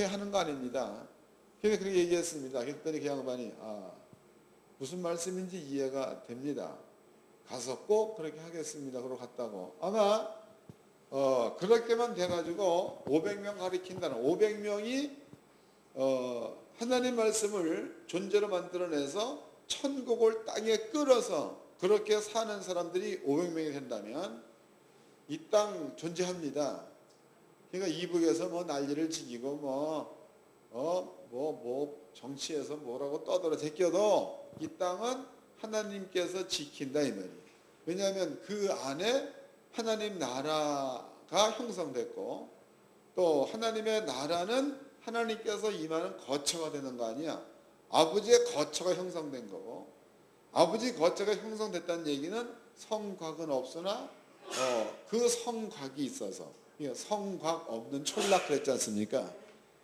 하는 거 아닙니다. 그래서 그렇게 얘기했습니다. 그랬더니 그 양반이 무슨 말씀인지 이해가 됩니다. 가서 꼭 그렇게 하겠습니다. 그러고 갔다고. 아마 그렇게만 돼가지고 500명 가리킨다는 500명이 하나님 말씀을 존재로 만들어내서 천국을 땅에 끌어서 그렇게 사는 사람들이 500명이 된다면 이 땅 존재합니다. 그러니까 이북에서 뭐 난리를 지기고 정치에서 뭐라고 떠들어 제껴도 이 땅은 하나님께서 지킨다 이 말이에요. 왜냐하면 그 안에 하나님 나라가 형성됐고 또 하나님의 나라는 하나님께서 임하는 거처가 되는 거 아니야. 아버지의 거처가 형성된 거고 아버지 거처가 형성됐다는 얘기는 성곽은 없으나 그 성곽이 있어서 성곽 없는 촌락 그랬지 않습니까?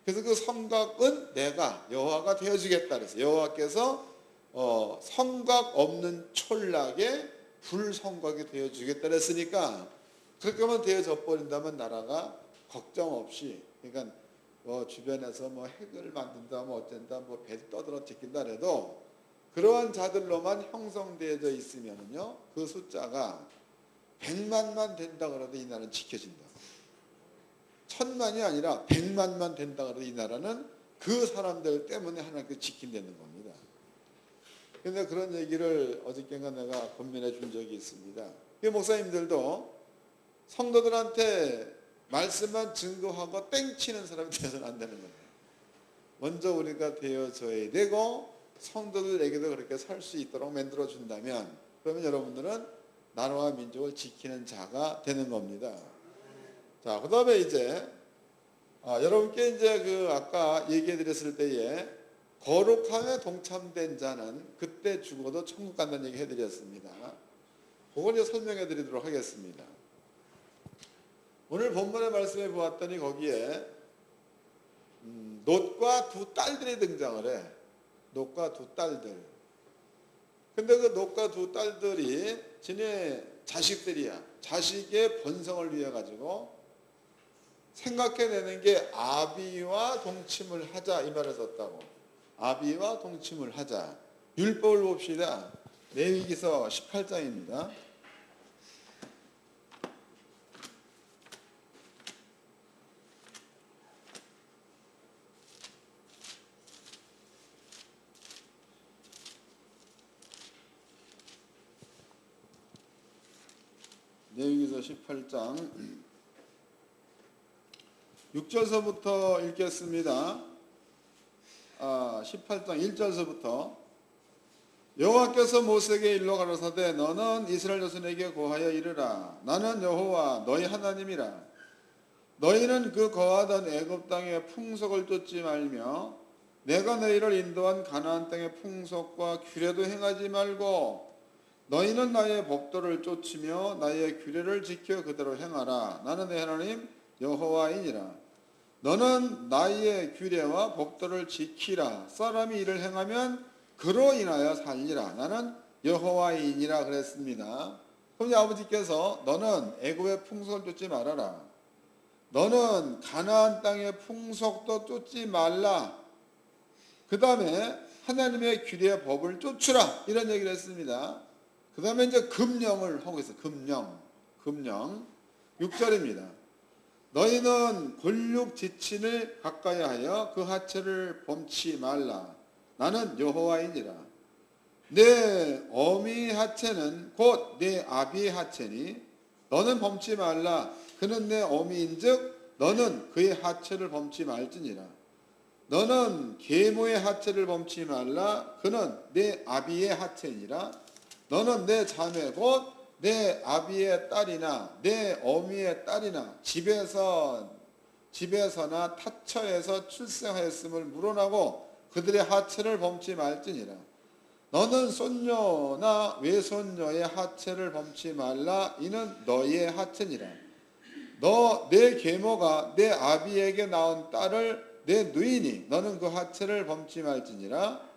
그래서 그 성곽은 내가 여호와가 되어주겠다 그래서 여호와께서 성곽 없는 촌락에 불성곽이 되어주겠다 그랬으니까 그렇게만 되어져 버린다면 나라가 걱정 없이 그러니까 주변에서 핵을 만든다 어쩐다 배 떠들어 제낀다 해도 그러한 자들로만 형성되어져 있으면요 그 숫자가 100만만 된다 그래도 이 나라는 지켜진다. 1000만이 아니라 100만만 된다 그래도 이 나라는 그 사람들 때문에 하나님께서 지킨다는 겁니다. 그런데 그런 얘기를 어저께인가 내가 권면해 준 적이 있습니다. 목사님들도 성도들한테 말씀만 증거하고 땡치는 사람이 되어서는 안 되는 겁니다. 먼저 우리가 되어져야 되고 성도들에게도 그렇게 살 수 있도록 만들어 준다면 그러면 여러분들은 나라와 민족을 지키는 자가 되는 겁니다. 자, 그 다음에 이제 여러분께 이제 아까 얘기해 드렸을 때에 거룩함에 동참된 자는 그때 죽어도 천국 간다는 얘기 해드렸습니다. 그걸 이제 설명해 드리도록 하겠습니다. 오늘 본문의 말씀에 보았더니 거기에 롯과 두 딸들이 등장을 해. 롯과 두 딸들. 근데 그 롯과 두 딸들이 지네 자식들이야. 자식의 번성을 위해 가지고 생각해내는 게 아비와 동침을 하자 이 말을 썼다고. 아비와 동침을 하자. 율법을 봅시다. 레위기서 18장입니다. 레위기서 18장 6절서부터 읽겠습니다. 18장 1절서부터 여호와께서 모세에게 일러 가라사대 너는 이스라엘 자손에게 고하여 이르라 나는 여호와 너희 하나님이라 너희는 그 거하던 애굽 땅의 풍속을 쫓지 말며 내가 너희를 인도한 가나안 땅의 풍속과 규례도 행하지 말고 너희는 나의 법도를 쫓으며 나의 규례를 지켜 그대로 행하라 나는 내 하나님 여호와이니라 너는 나의 규례와 법도를 지키라 사람이 이를 행하면 그로 인하여 살리라 나는 여호와이니라 그랬습니다. 그럼 아버지께서 너는 애굽의 풍속을 쫓지 말아라 너는 가나안 땅의 풍속도 쫓지 말라 그 다음에 하나님의 규례의 법을 쫓으라 이런 얘기를 했습니다. 그 다음에 이제 금령을 하고 있어요. 금령 6절입니다. 너희는 골육 지친을 가까이 하여 그 하체를 범치 말라. 나는 여호와이니라. 내 어미 하체는 곧 내 아비의 하체니 너는 범치 말라. 그는 내 어미인즉 너는 그의 하체를 범치 말지니라. 너는 계모의 하체를 범치 말라. 그는 내 아비의 하체니라. 너는 내 자매 곧 내 아비의 딸이나 내 어미의 딸이나 집에서나 타처에서 출생하였음을 물어나고 그들의 하체를 범치 말지니라. 너는 손녀나 외손녀의 하체를 범치 말라. 이는 너희의 하체니라. 내 계모가 내 아비에게 낳은 딸을 내 누이니 너는 그 하체를 범치 말지니라.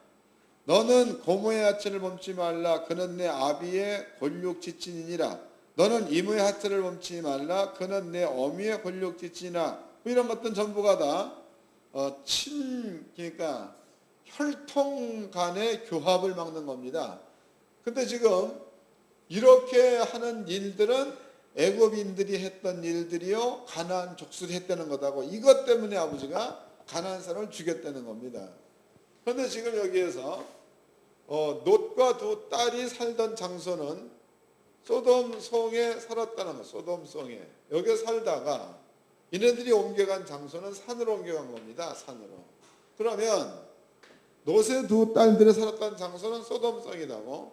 너는 고모의 하체를 범치 말라. 그는 내 아비의 골육 지친이니라. 너는 이모의 하체를 범치 말라. 그는 내 어미의 골육 지친이나 이런 것들은 전부가 다 그러니까 혈통 간의 교합을 막는 겁니다. 근데 지금 이렇게 하는 일들은 애굽인들이 했던 일들이요, 가나안 족속이 했다는 거다고. 이것 때문에 아버지가 가나안 사람을 죽였다는 겁니다. 그런데 지금 여기에서 롯과 두 딸이 살던 장소는 소돔 성에 살았다는 거. 소돔 성에 여기 살다가 이네들이 옮겨간 장소는 산으로 옮겨간 겁니다. 산으로. 그러면 롯의 두 딸들이 살았던 장소는 소돔 성이라고.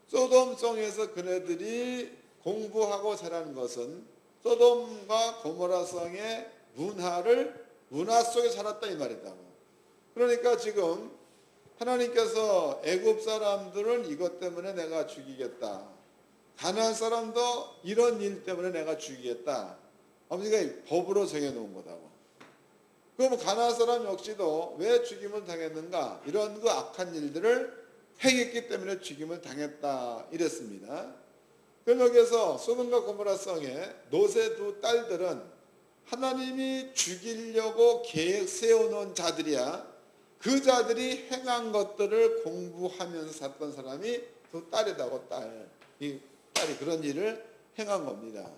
소돔 성에서 그네들이 공부하고 자란 것은 소돔과 고모라 성의 문화 속에 자랐다 이 말이다. 그러니까 지금 하나님께서 애굽 사람들은 이것 때문에 내가 죽이겠다. 가나안 사람도 이런 일 때문에 내가 죽이겠다. 아버지가 법으로 정해놓은 거다고. 그럼 가나안 사람 역시도 왜 죽임을 당했는가? 이런 그 악한 일들을 행했기 때문에 죽임을 당했다 이랬습니다. 그럼 여기서 소돔과 고모라 성에 롯의 두 딸들은 하나님이 죽이려고 계획 세워놓은 자들이야. 그 자들이 행한 것들을 공부하면서 살던 사람이 두 딸이다고. 이 딸이 그런 일을 행한 겁니다.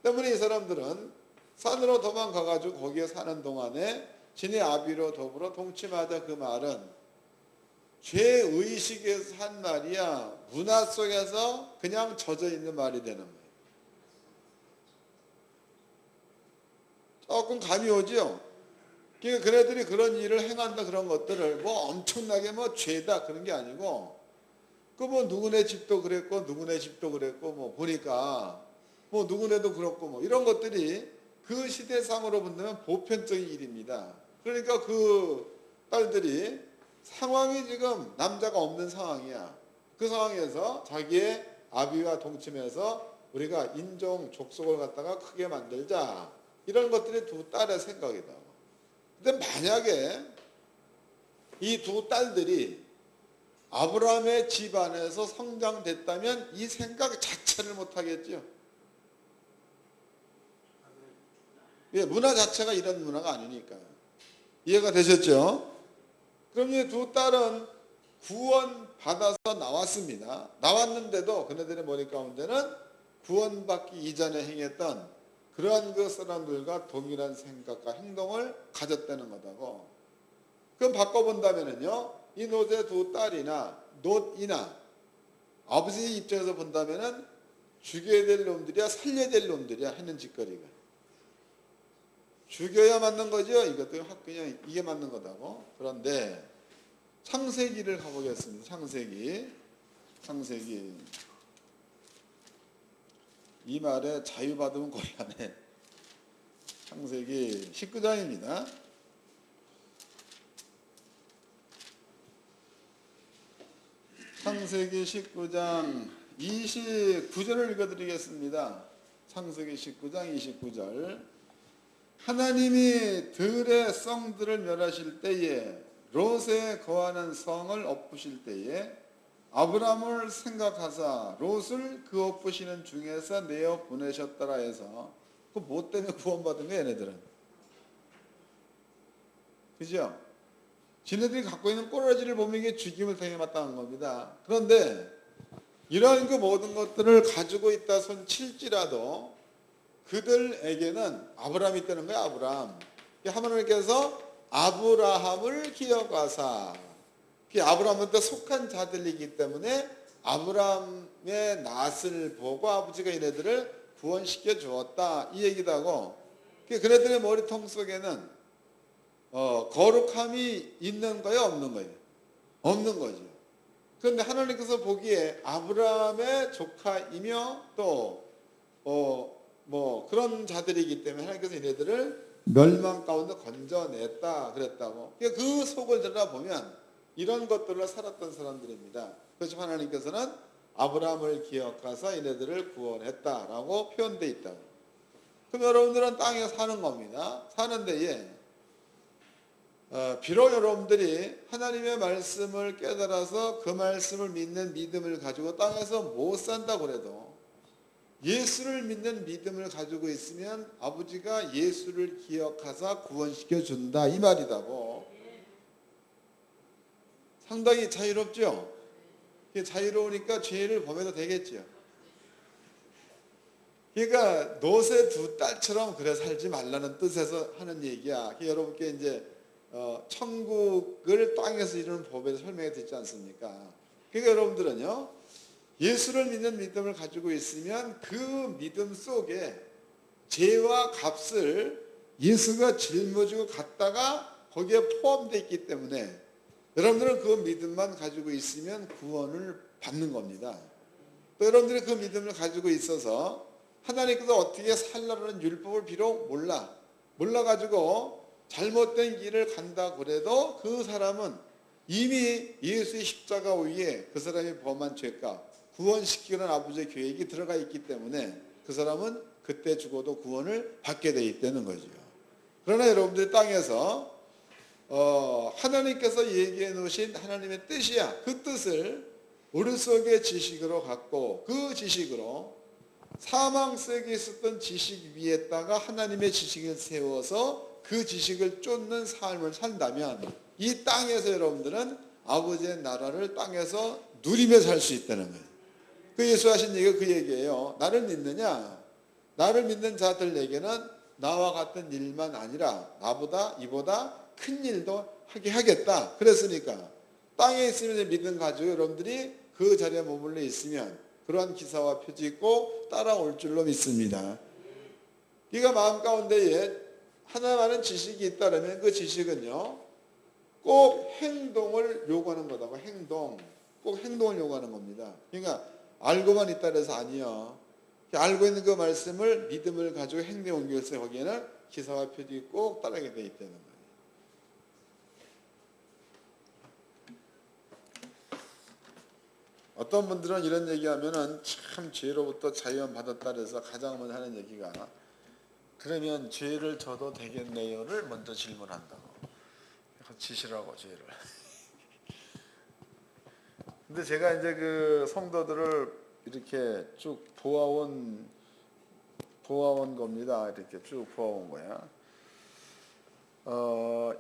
때문에 이 사람들은 산으로 도망가가지고 거기에 사는 동안에 진의 아비로 더불어 동침하자. 그 말은 죄의식에서 한 말이야. 문화 속에서 그냥 젖어 있는 말이 되는 거예요. 조금 감이 오죠? 그러니까 그네들이 그런 일을 행한다 그런 것들을 뭐 엄청나게 뭐 죄다 그런 게 아니고 그 뭐 누구네 집도 그랬고 누구네 집도 그랬고 뭐 보니까 뭐 누구네도 그렇고 뭐 이런 것들이 그 시대상으로 본다면 보편적인 일입니다. 그러니까 그 딸들이 상황이 지금 남자가 없는 상황이야. 그 상황에서 자기의 아비와 동침해서 우리가 인종 족속을 갖다가 크게 만들자. 이런 것들이 두 딸의 생각이다. 근데 만약에 이 두 딸들이 아브라함의 집안에서 성장됐다면 이 생각 자체를 못하겠죠. 문화 자체가 이런 문화가 아니니까. 이해가 되셨죠? 그럼 이 두 딸은 구원받아서 나왔습니다. 나왔는데도 그네들의 머리 가운데는 구원받기 이전에 행했던 그러한 그 사람들과 동일한 생각과 행동을 가졌다는 거다고. 그럼 바꿔본다면요, 이 롯의 두 딸이나 롯이나 아버지 입장에서 본다면은 죽여야 될 놈들이야, 살려야 될 놈들이야, 하는 짓거리가. 죽여야 맞는 거죠. 이것도 그냥 이게 맞는 거다고. 그런데 창세기를 가보겠습니다. 창세기. 이 말에 자유받으면 곤란해. 창세기 19장입니다. 창세기 19장 29절을 읽어드리겠습니다. 창세기 19장 29절. 하나님이 들의 성들을 멸하실 때에 롯에 거하는 성을 엎으실 때에 아브라함을 생각하사 롯을 그 엎으시는 중에서 내어 보내셨더라 해서 그 뭐 때문에 구원받은 거야 얘네들은. 그죠? 지네들이 갖고 있는 꼬라지를 보면 이게 죽임을 당해 마땅한 겁니다. 그런데 이러한 그 모든 것들을 가지고 있다 손 칠지라도 그들에게는 아브라함이 있다는 거야. 아브라함. 하나님께서 아브라함을 기억하사, 아브라함한테 속한 자들이기 때문에 아브라함의 낯을 보고 아버지가 이네들을 구원시켜 주었다 이 얘기도 하고, 그네들의 머리통 속에는 거룩함이 있는 거예요, 없는 거예요? 없는 거죠. 그런데 하나님께서 보기에 아브라함의 조카이며 또 뭐 그런 자들이기 때문에 하나님께서 이네들을 멸망 가운데 건져냈다 그랬다고. 그 속을 들여다보면 이런 것들로 살았던 사람들입니다. 그래서 하나님께서는 아브라함을 기억하사 이네들을 구원했다라고 표현되어 있다고. 그럼 여러분들은 땅에 사는 겁니다. 사는 데에 비록 여러분들이 하나님의 말씀을 깨달아서 그 말씀을 믿는 믿음을 가지고 땅에서 못 산다고 그래도 예수를 믿는 믿음을 가지고 있으면 아버지가 예수를 기억하사 구원시켜 준다 이 말이다고. 상당히 자유롭죠. 자유로우니까 죄를 범해도 되겠죠. 그러니까 노새 두 딸처럼 그래 살지 말라는 뜻에서 하는 얘기야. 여러분께 이제 천국을 땅에서 이루는 법에서 설명해 드리지 않습니까? 그러니까 여러분들은요, 예수를 믿는 믿음을 가지고 있으면 그 믿음 속에 죄와 값을 예수가 짊어지고 갔다가 거기에 포함되어 있기 때문에 여러분들은 그 믿음만 가지고 있으면 구원을 받는 겁니다. 또 여러분들이 그 믿음을 가지고 있어서 하나님께서 어떻게 살라는 율법을 비록 몰라가지고 잘못된 길을 간다 그래도 그 사람은 이미 예수의 십자가 위에 그 사람이 범한 죄값 구원시키는 아버지의 계획이 들어가 있기 때문에 그 사람은 그때 죽어도 구원을 받게 돼 있다는 거죠. 그러나 여러분들이 땅에서 하나님께서 얘기해 놓으신 하나님의 뜻이야. 그 뜻을 우리 속의 지식으로 갖고 그 지식으로 사망 속에 있었던 지식 위에다가 하나님의 지식을 세워서 그 지식을 쫓는 삶을 산다면 이 땅에서 여러분들은 아버지의 나라를 땅에서 누리며 살 수 있다는 거예요. 그 예수 하신 얘기가 그 얘기예요. 나를 믿느냐? 나를 믿는 자들에게는 나와 같은 일만 아니라 나보다 이보다 큰 일도 하게 하겠다. 그랬으니까 땅에 있으면 믿음 가지고 여러분들이 그 자리에 머물러 있으면 그러한 기사와 표지 있고 따라올 줄로 믿습니다. 네가 마음 가운데에 하나님의 지식이 있다면 그 지식은요 꼭 행동을 요구하는 거다고. 꼭 행동을 요구하는 겁니다. 그러니까 알고만 있다 그래서 아니요. 알고 있는 그 말씀을 믿음을 가지고 행동에 옮겨서 거기에는 기사와 표지 꼭 따르게 돼 있다는 거예요. 어떤 분들은 이런 얘기하면은 참 죄로부터 자유함 받았다 그래서 가장 먼저 하는 얘기가 그러면 죄를 져도 되겠네요를 먼저 질문한다고. 지시라고 죄를. 근데 제가 이제 그 성도들을 이렇게 쭉 보아온 겁니다. 이렇게 쭉 보아온 거야.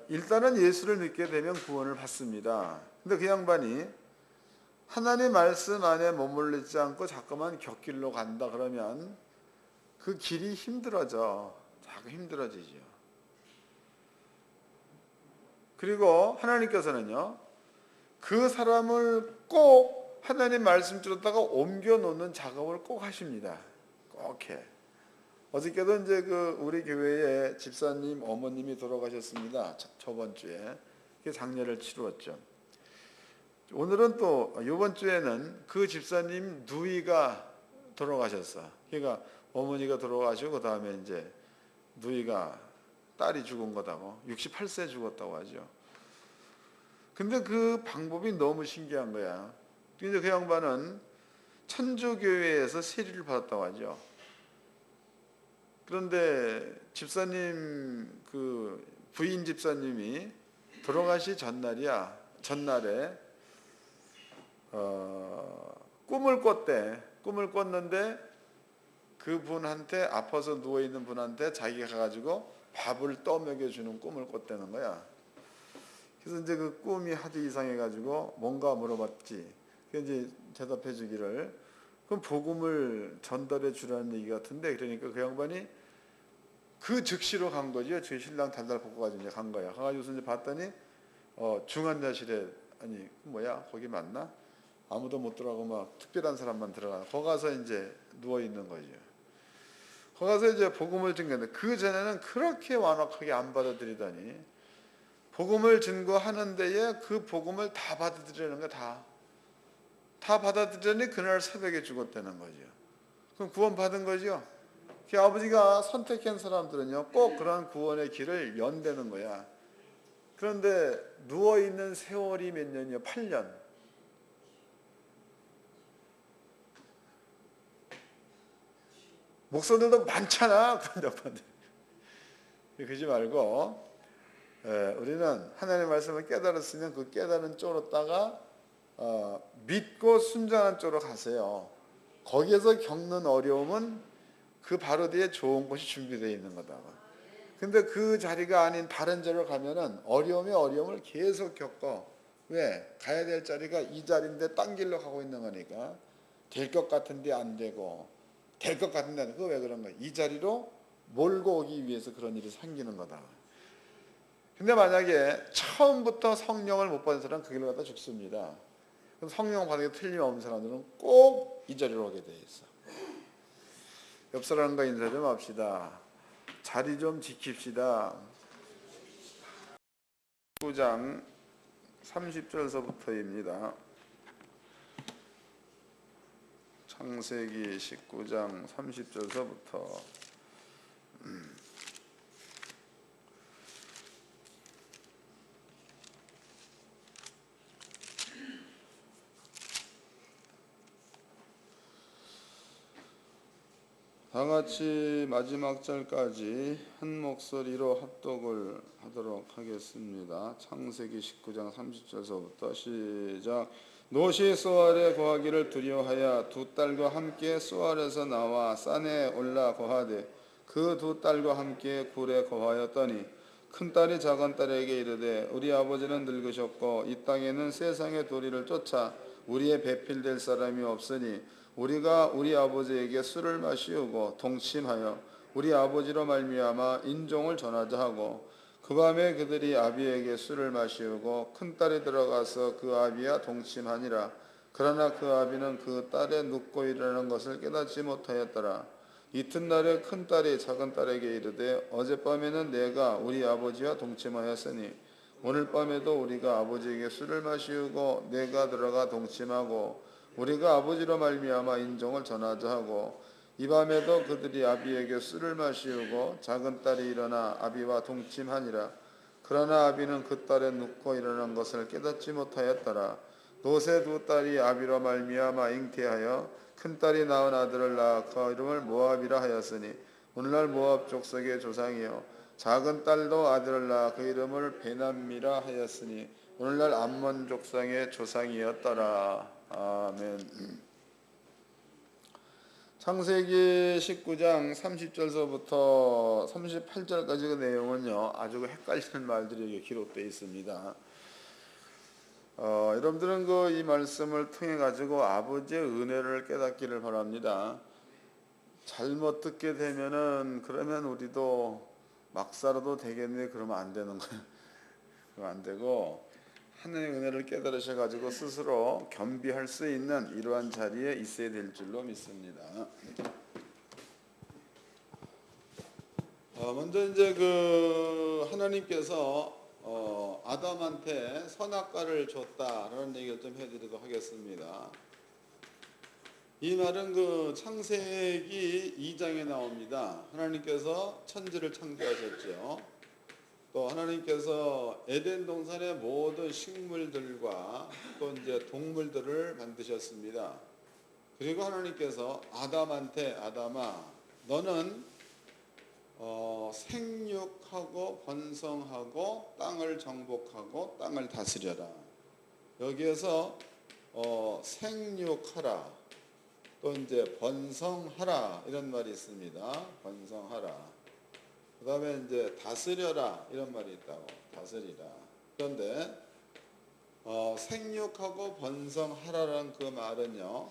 일단은 예수를 믿게 되면 구원을 받습니다. 근데 그 양반이 하나님 말씀 안에 머물리지 않고 자꾸만 곁길로 간다 그러면 그 길이 힘들어져. 자꾸 힘들어지죠. 그리고 하나님께서는요, 그 사람을 꼭 하나님 말씀대로다가 옮겨 놓는 작업을 꼭 하십니다. 꼭 해. 어저께도 이제 그 우리 교회에 집사님 어머님이 돌아가셨습니다. 저번 주에 장례를 치루었죠. 오늘은 또 이번 주에는 그 집사님 누이가 돌아가셨어. 그러니까 어머니가 돌아가시고 그 다음에 이제 누이가 딸이 죽은 거다고. 68세 죽었다고 하죠. 근데 그 방법이 너무 신기한 거야. 근데 그 양반은 천주교회에서 세리를 받았다고 하죠. 그런데 집사님 그 부인 집사님이 돌아가시 전날에 꿈을 꿨대. 꿈을 꿨는데 그분한테 아파서 누워있는 분한테 자기가 가가지고 밥을 떠먹여 주는 꿈을 꿨다는 거야. 그래서 이제 그 꿈이 하도 이상해가지고 뭔가 물어봤지. 그래서 이제 대답해 주기를 그럼 복음을 전달해 주라는 얘기 같은데 그러니까 그 양반이 그 즉시로 간 거죠. 제 신랑 달달 벗고 가지고 이제 간 거야. 가가지고서 이제 봤더니 중환자실에 아니 뭐야 거기 맞나? 아무도 못 들어가고 막 특별한 사람만 들어가. 거기 가서 이제 누워 있는 거죠. 거기 가서 이제 복음을 증거했는데 그 전에는 그렇게 완악하게 안 받아들이더니 복음을 증거하는 데에 그 복음을 다 받아들이는 거 다 받아들이더니 그날 새벽에 죽었다는 거죠. 그럼 구원 받은 거죠. 그 아버지가 선택한 사람들은요 꼭 그런 구원의 길을 연대는 거야. 그런데 누워있는 세월이 몇 년이요? 8년. 목사들도 많잖아. 그런 양반들. 그러지 말고 우리는 하나님의 말씀을 깨달았으면 그 깨달은 쪽으로다가 믿고 순종한 쪽으로 가세요. 거기에서 겪는 어려움은 그 바로 뒤에 좋은 것이 준비되어 있는 거다. 근데 그 자리가 아닌 다른 자리로 가면은 어려움에 어려움을 계속 겪어. 왜? 가야 될 자리가 이 자리인데 딴 길로 가고 있는 거니까 될 것 같은데 안 되고 될 것 같은데 그거 왜 그런 거야? 이 자리로 몰고 오기 위해서 그런 일이 생기는 거다. 근데 만약에 처음부터 성령을 못 받은 사람은 그 길로 가다 죽습니다. 그럼 성령 받은 게 틀림없는 사람들은 꼭 이 자리로 오게 돼 있어. 옆 사람과 인사 좀 합시다. 자리 좀 지킵시다. 19장 30절서부터입니다. 창세기 19장 30절서부터 다 같이 마지막 절까지 한 목소리로 합독을 하도록 하겠습니다. 창세기 19장 30절서부터 시작. 노시 소알에 거하기를 두려워하여 두 딸과 함께 소알에서 나와 산에 올라 거하되 그 두 딸과 함께 굴에 거하였더니 큰 딸이 작은 딸에게 이르되 우리 아버지는 늙으셨고 이 땅에는 세상의 도리를 쫓아 우리의 배필될 사람이 없으니 우리가 우리 아버지에게 술을 마시우고 동침하여 우리 아버지로 말미암아 인종을 전하자 하고 그 밤에 그들이 아비에게 술을 마시우고 큰딸이 들어가서 그 아비와 동침하니라. 그러나 그 아비는 그 딸의 눕고 일어나는 것을 깨닫지 못하였더라. 이튿날에 큰딸이 작은딸에게 이르되 어젯밤에는 내가 우리 아버지와 동침하였으니 오늘 밤에도 우리가 아버지에게 술을 마시우고 내가 들어가 동침하고 우리가 아버지로 말미암아 인종을 전하자 하고 이 밤에도 그들이 아비에게 술을 마시우고 작은 딸이 일어나 아비와 동침하니라. 그러나 아비는 그 딸의 눕고 일어난 것을 깨닫지 못하였더라. 노새 두 딸이 아비로 말미암아 잉태하여 큰 딸이 낳은 아들을 낳아 그 이름을 모압이라 하였으니 오늘날 모압 족속의 조상이요 작은 딸도 아들을 낳아 그 이름을 베남미라 하였으니 오늘날 암몬 족상의 조상이었더라. 아멘. 창세기 19장 30절서부터 38절까지 그 내용은요 아주 헷갈리는 말들이 기록되어 있습니다. 여러분들은 이 말씀을 통해 가지고 아버지의 은혜를 깨닫기를 바랍니다. 잘못 듣게 되면은 그러면 우리도 막 살아도 되겠네 그러면 안 되는 거예요. 그러면 안 되고 하나님의 은혜를 깨달으셔 가지고 스스로 겸비할 수 있는 이러한 자리에 있어야 될 줄로 믿습니다. 먼저 이제 하나님께서 아담한테 선악과를 줬다라는 얘기를 좀 해드리도록 하겠습니다. 이 말은 창세기 2장에 나옵니다. 하나님께서 천지를 창조하셨죠. 또 하나님께서 에덴 동산의 모든 식물들과 또 이제 동물들을 만드셨습니다. 그리고 하나님께서 아담한테 아담아 너는 생육하고 번성하고 땅을 정복하고 땅을 다스려라. 여기에서 생육하라 또 이제 번성하라 이런 말이 있습니다. 번성하라. 그 다음에 이제 다스려라 이런 말이 있다고. 다스리라. 그런데 생육하고 번성하라라는 그 말은요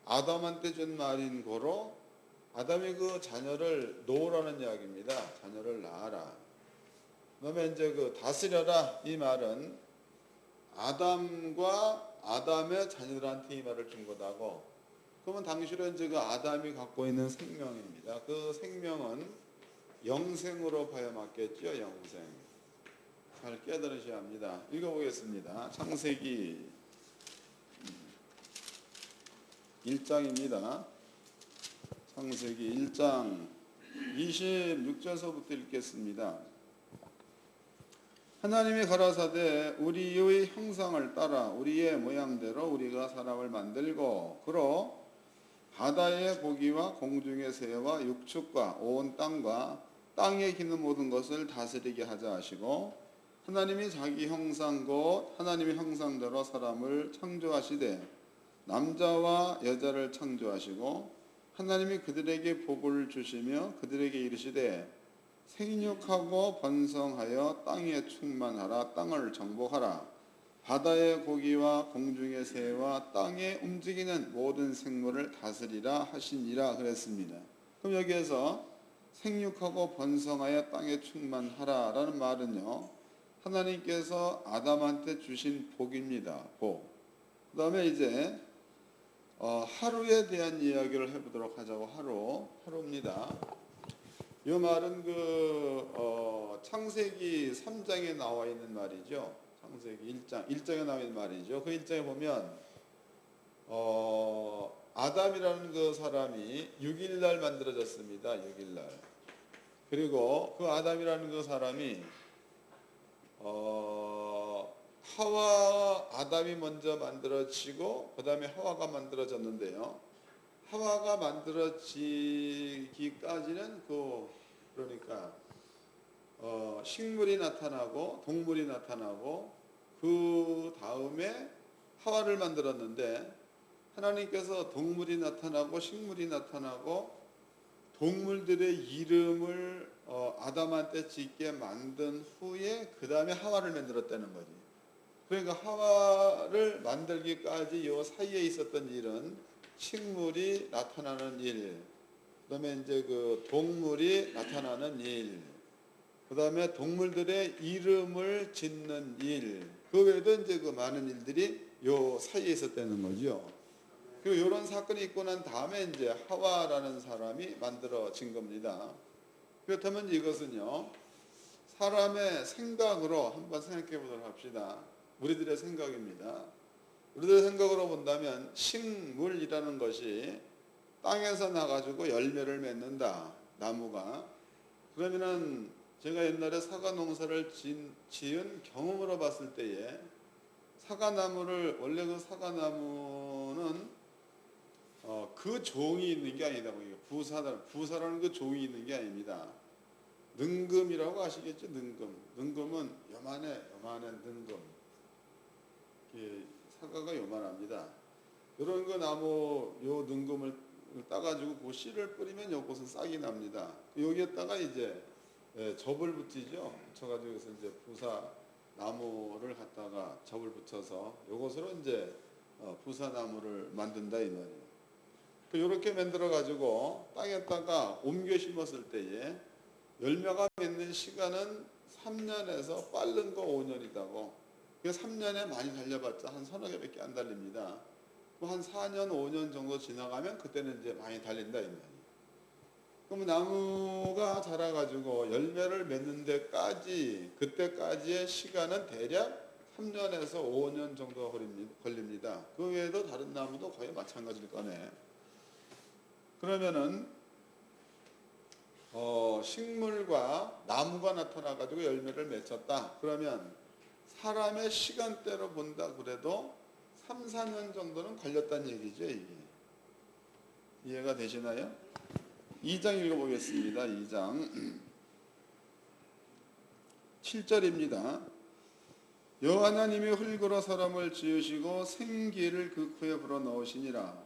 아담한테 준 말인 고로 아담이 그 자녀를 놓으라는 이야기입니다. 자녀를 낳아라. 그 다음에 이제 다스려라 이 말은 아담과 아담의 자녀들한테 이 말을 준 거다고. 그러면 당시로 이제 아담이 갖고 있는 생명입니다. 그 생명은 영생으로 봐야 맞겠죠. 영생. 잘 깨달으셔야 합니다. 읽어보겠습니다. 창세기 1장입니다. 창세기 1장 26절서부터 읽겠습니다. 하나님이 가라사대 우리의 형상을 따라 우리의 모양대로 우리가 사람을 만들고 그로 바다의 고기와 공중의 새와 육축과 온 땅과 땅에 기는 모든 것을 다스리게 하자 하시고 하나님이 자기 형상 곧 하나님의 형상대로 사람을 창조하시되 남자와 여자를 창조하시고 하나님이 그들에게 복을 주시며 그들에게 이르시되 생육하고 번성하여 땅에 충만하라. 땅을 정복하라. 바다의 고기와 공중의 새와 땅에 움직이는 모든 생물을 다스리라 하시니라 그랬습니다. 그럼 여기에서 생육하고 번성하여 땅에 충만하라 라는 말은요, 하나님께서 아담한테 주신 복입니다. 복. 그 다음에 이제 하루에 대한 이야기를 해보도록 하자고. 하루입니다. 이 말은 창세기 3장에 나와 있는 말이죠. 창세기 1장에 나와 있는 말이죠. 그 1장에 보면 아담이라는 그 사람이 6일날 만들어졌습니다. 6일날. 그리고 그 아담이라는 그 사람이 하와 아담이 먼저 만들어지고 그 다음에 하와가 만들어졌는데요. 하와가 만들어지기까지는 그러니까 식물이 나타나고 동물이 나타나고 그 다음에 하와를 만들었는데, 하나님께서 동물이 나타나고 식물이 나타나고 동물들의 이름을 아담한테 짓게 만든 후에 그 다음에 하와를 만들었다는 거지. 그러니까 하와를 만들기까지 요 사이에 있었던 일은 식물이 나타나는 일, 그 다음에 이제 그 동물이 나타나는 일, 그 다음에 동물들의 이름을 짓는 일, 그 외에도 이제 그 많은 일들이 요 사이에 있었다는 거죠. 그리고 이런 사건이 있고 난 다음에 이제 하와라는 사람이 만들어진 겁니다. 그렇다면 이것은요, 사람의 생각으로 한번 생각해 보도록 합시다. 우리들의 생각입니다. 우리들의 생각으로 본다면 식물이라는 것이 땅에서 나가지고 열매를 맺는다, 나무가. 그러면은 제가 옛날에 사과 농사를 지은 경험으로 봤을 때에 사과나무를, 원래 그 사과나무는 그 종이 있는 게 아니다. 부사라는 그 종이 있는 게 아닙니다. 능금이라고 아시겠죠? 능금은 요만한 능금. 사과가 요만합니다. 이런 거 나무 요 능금을 따가지고 그 씨를 뿌리면 요것은 싹이 납니다. 여기에다가 이제 접을 붙이죠. 붙여가지고 여기서 이제 부사 나무를 갖다가 접을 붙여서 요것으로 이제 부사나무를 만든다 이 말이에요. 이렇게 만들어 가지고 땅에다가 옮겨 심었을 때에 열매가 맺는 시간은 3년에서 빠른 거 5년이다고. 3년에 많이 달려봤자 한 서너 개밖에 안 달립니다. 한 4년, 5년 정도 지나가면 그때는 이제 많이 달린다 이 말이에요. 그럼 나무가 자라가지고 열매를 맺는 데까지, 그때까지의 시간은 대략 3년에서 5년 정도 걸립니다. 그 외에도 다른 나무도 거의 마찬가지일 거네. 그러면은 식물과 나무가 나타나가지고 열매를 맺혔다. 그러면 사람의 시간대로 본다 그래도 3, 4년 정도는 걸렸다는 얘기죠, 이게. 이해가 되시나요? 2장 읽어보겠습니다. 2장 7절입니다. 여호와 하나님이 흙으로 사람을 지으시고 생기를 그 코에 불어넣으시니라.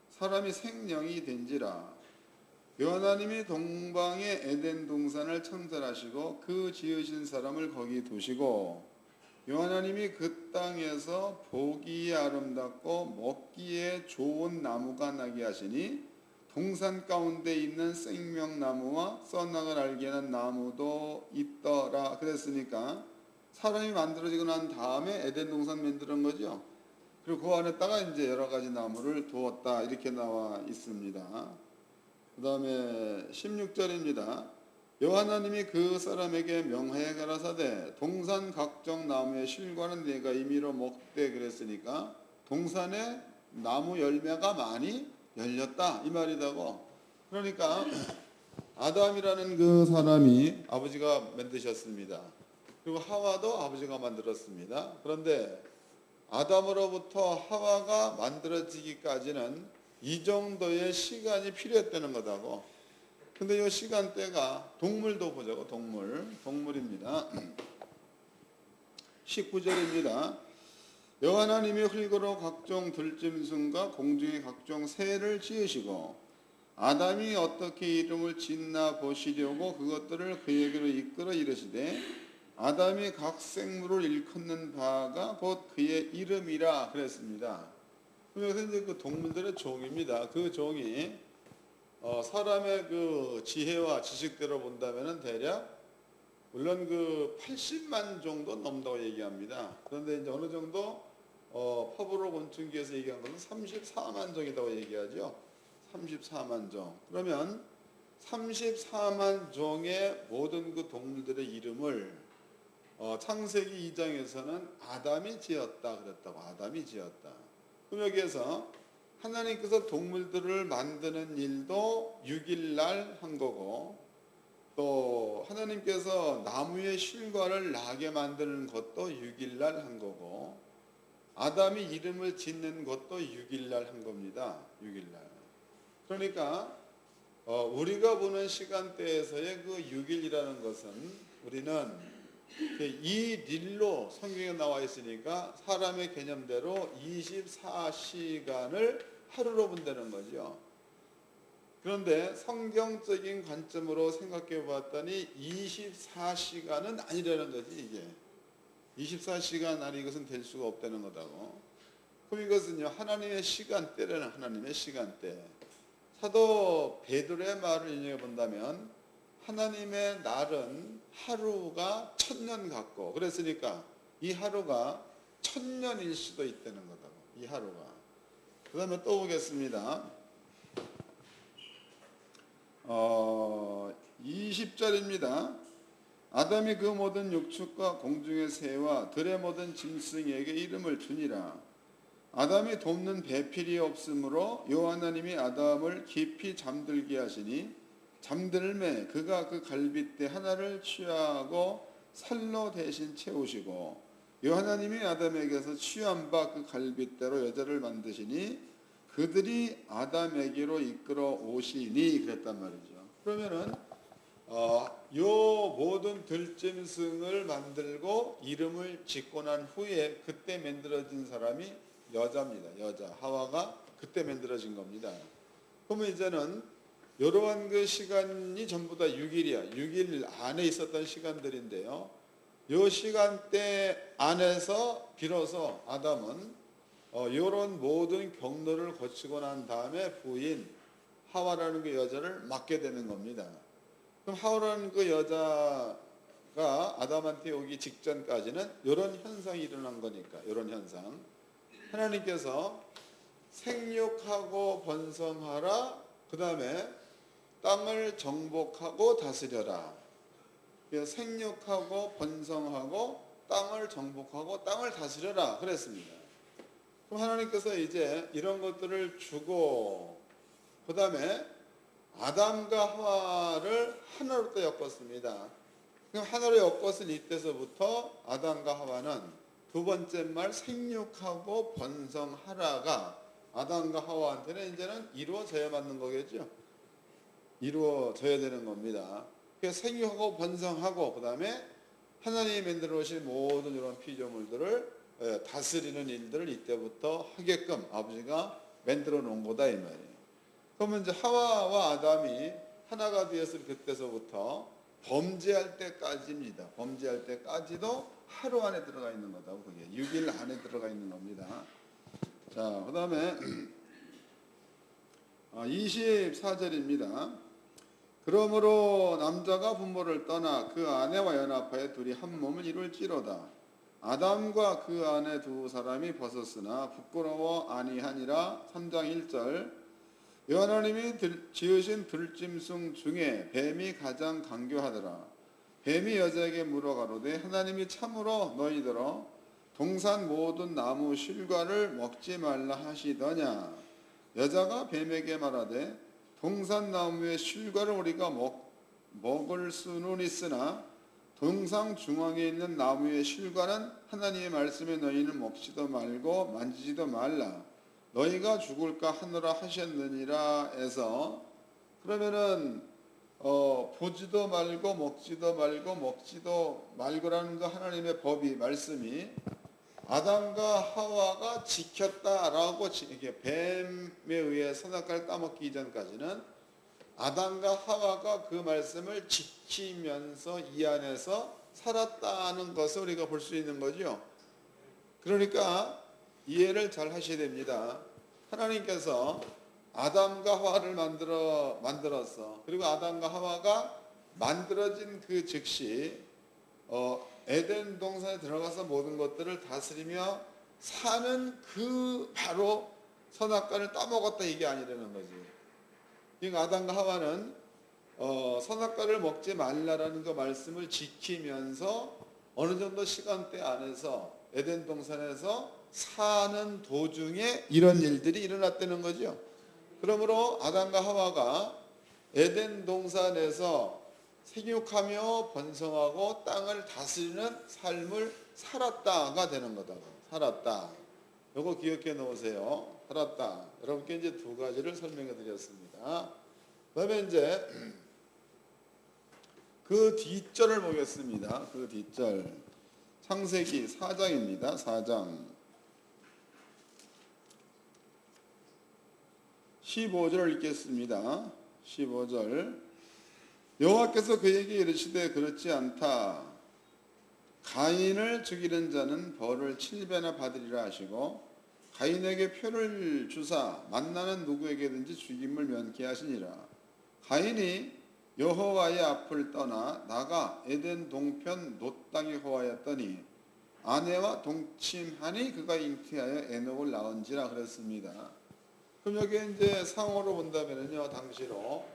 사람이 생령이 된지라. 여호와 하나님이 동방의 에덴 동산을 창설하시고 그 지으신 사람을 거기 두시고, 여호와 하나님이 그 땅에서 보기에 아름답고 먹기에 좋은 나무가 나게 하시니 동산 가운데 있는 생명나무와 써나을 알게 하는 나무도 있더라. 그랬으니까 사람이 만들어지고 난 다음에 에덴 동산 만드는 거죠. 그리고 그 안에다가 이제 여러 가지 나무를 두었다 이렇게 나와 있습니다. 그 다음에 16절입니다. 여호와 하나님이 그 사람에게 명하여 가라사대 동산 각종 나무의 실과는 네가 임의로 먹되 그랬으니까 동산에 나무 열매가 많이 열렸다 이 말이다고. 그러니까 아담이라는 그 사람이 아버지가 만드셨습니다. 그리고 하와도 아버지가 만들었습니다. 그런데 아담으로부터 하와가 만들어지기까지는 이 정도의 시간이 필요했다는 거다고. 근데 이 시간대가, 동물도 보자고. 동물입니다. 19절입니다. 여호와 하나님이 흙으로 각종 들짐승과 공중의 각종 새를 지으시고 아담이 어떻게 이름을 짓나 보시려고 그것들을 그에게로 이끌어 이르시되 아담이 각 생물을 일컫는 바가 곧 그의 이름이라 그랬습니다. 그래서 이제 그 동물들의 종입니다. 그 종이 사람의 그 지혜와 지식대로 본다면은 대략 물론 그 80만 정도 넘는다고 얘기합니다. 그런데 이제 어느 정도 파브로 곤충기에서 얘기한 것은 34만 종이라고 얘기하죠. 34만 종. 그러면 34만 종의 모든 그 동물들의 이름을 창세기 2장에서는 아담이 지었다 그랬다고. 아담이 지었다. 그럼 여기에서 하나님께서 동물들을 만드는 일도 6일 날 한 거고 또 하나님께서 나무의 실과를 나게 만드는 것도 6일 날 한 거고 아담이 이름을 짓는 것도 6일 날 한 겁니다. 6일 날. 그러니까 우리가 보는 시간대에서의 그 6일이라는 것은 우리는 이 릴로 성경에 나와 있으니까 사람의 개념대로 24시간을 하루로 본다는 거죠. 그런데 성경적인 관점으로 생각해 봤더니 24시간은 아니라는 거지 이게. 24시간 안에 이것은 될 수가 없다는 거다고. 그럼 이것은요 하나님의 시간대라는 하나님의 시간대. 사도 베드로의 말을 인용해 본다면 하나님의 날은 하루가 1000년 같고 그랬으니까 이 하루가 1000년일 수도 있다는 거다고. 이 하루가. 그 다음에 또 보겠습니다. 20절입니다. 아담이 그 모든 육축과 공중의 새와 들의 모든 짐승에게 이름을 주니라. 아담이 돕는 배필이 없으므로 여호와 하나님이 아담을 깊이 잠들게 하시니 잠들매 그가 그 갈빗대 하나를 취하고 살로 대신 채우시고 여호와 하나님이 아담에게서 취한 바 그 갈빗대로 여자를 만드시니 그들이 아담에게로 이끌어 오시니 그랬단 말이죠. 그러면은 요 모든 들짐승을 만들고 이름을 짓고 난 후에 그때 만들어진 사람이 여자입니다. 여자 하와가 그때 만들어진 겁니다. 그러면 이제는 이러한 그 시간이 전부 다 6일이야. 6일 안에 있었던 시간들인데요. 요 시간대 안에서 비로소 아담은 이런 모든 경로를 거치고 난 다음에 부인 하와라는 그 여자를 맡게 되는 겁니다. 그럼 하와라는 그 여자가 아담한테 오기 직전까지는 이런 현상이 일어난 거니까 이런 현상. 하나님께서 생육하고 번성하라. 그 다음에 땅을 정복하고 다스려라. 생육하고 번성하고 땅을 정복하고 땅을 다스려라 그랬습니다. 그럼 하나님께서 이제 이런 것들을 주고 그 다음에 아담과 하와를 하나로 또 엮었습니다. 그럼 하나로 엮었은 이때서부터 아담과 하와는 두 번째 말 생육하고 번성하라가 아담과 하와한테는 이제는 이루어져야 맞는 거겠죠. 이루어져야 되는 겁니다. 그래서 생육하고 번성하고 그 다음에 하나님이 만들어 놓으신 모든 이런 피조물들을 다스리는 일들을 이때부터 하게끔 아버지가 만들어 놓은 거다 이 말이에요. 그러면 이제 하와와 아담이 하나가 되었을 그때서부터 범죄할 때까지입니다. 범죄할 때까지도 하루 안에 들어가 있는 거다. 그게 6일 안에 들어가 있는 겁니다. 자, 그 다음에 24절입니다. 그러므로 남자가 부모를 떠나 그 아내와 연합하여 둘이 한 몸을 이룰지로다. 아담과 그 아내 두 사람이 벗었으나 부끄러워 아니하니라. 3장 1절. 여호와 하나님이 지으신 들짐승 중에 뱀이 가장 간교하더라. 뱀이 여자에게 물어 가로되 하나님이 참으로 너희들어 동산 모든 나무 실과를 먹지 말라 하시더냐. 여자가 뱀에게 말하되 동산 나무의 실과를 우리가 먹을 수는 있으나 동상 중앙에 있는 나무의 실과는 하나님의 말씀에 너희는 먹지도 말고 만지지도 말라. 너희가 죽을까 하노라 하셨느니라 해서 그러면은 보지도 말고 먹지도 말고 먹지도 말고라는 그 하나님의 법이 말씀이 아담과 하와가 지켰다라고 이게 뱀에 의해 선악과를 따먹기 이전까지는 아담과 하와가 그 말씀을 지키면서 이 안에서 살았다는 것을 우리가 볼 수 있는 거죠. 그러니까 이해를 잘 하셔야 됩니다. 하나님께서 아담과 하와를 만들었어. 그리고 아담과 하와가 만들어진 그 즉시 에덴 동산에 들어가서 모든 것들을 다스리며 사는 그 바로 선악과를 따먹었다 이게 아니라는 거지. 그러니까 아담과 하와는 선악과를 먹지 말라라는 그 말씀을 지키면서 어느 정도 시간대 안에서 에덴 동산에서 사는 도중에 이런 일들이 일어났다는 거죠. 그러므로 아담과 하와가 에덴 동산에서 생육하며 번성하고 땅을 다스리는 삶을 살았다가 되는 거다. 살았다. 이거 기억해 놓으세요. 살았다. 여러분께 이제 두 가지를 설명해 드렸습니다. 그다음에 이제 그 뒷절을 보겠습니다. 그 뒷절. 창세기 4장입니다. 4장. 15절을 읽겠습니다. 15절. 여호와께서 그에게 이르시되 그렇지 않다. 가인을 죽이는 자는 벌을 7배나 받으리라 하시고 가인에게 표를 주사 만나는 누구에게든지 죽임을 면케 하시니라. 가인이 여호와의 앞을 떠나 나가 에덴 동편 놋 땅에 호하였더니 아내와 동침하니 그가 잉태하여 에녹을 낳은지라 그랬습니다. 그럼 여기 이제 상호로 본다면요, 당시로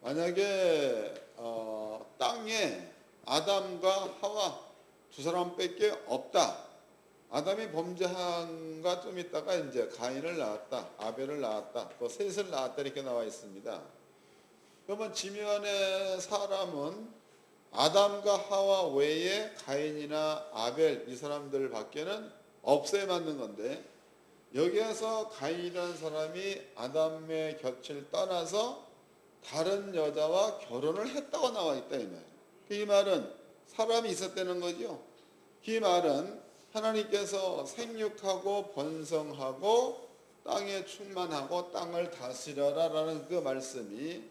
만약에 땅에 아담과 하와 두 사람밖에 없다. 아담이 범죄한가 좀 있다가 이제 가인을 낳았다, 아벨을 낳았다, 또 셋을 낳았다 이렇게 나와 있습니다. 그러면 지면의 사람은 아담과 하와 외에 가인이나 아벨 이 사람들밖에는 없어야 맞는 건데 여기에서 가인이라는 사람이 아담의 곁을 떠나서 다른 여자와 결혼을 했다고 나와 있다 이 말. 이 말은 사람이 있었다는 거죠. 이 말은 하나님께서 생육하고 번성하고 땅에 충만하고 땅을 다스려라라는 그 말씀이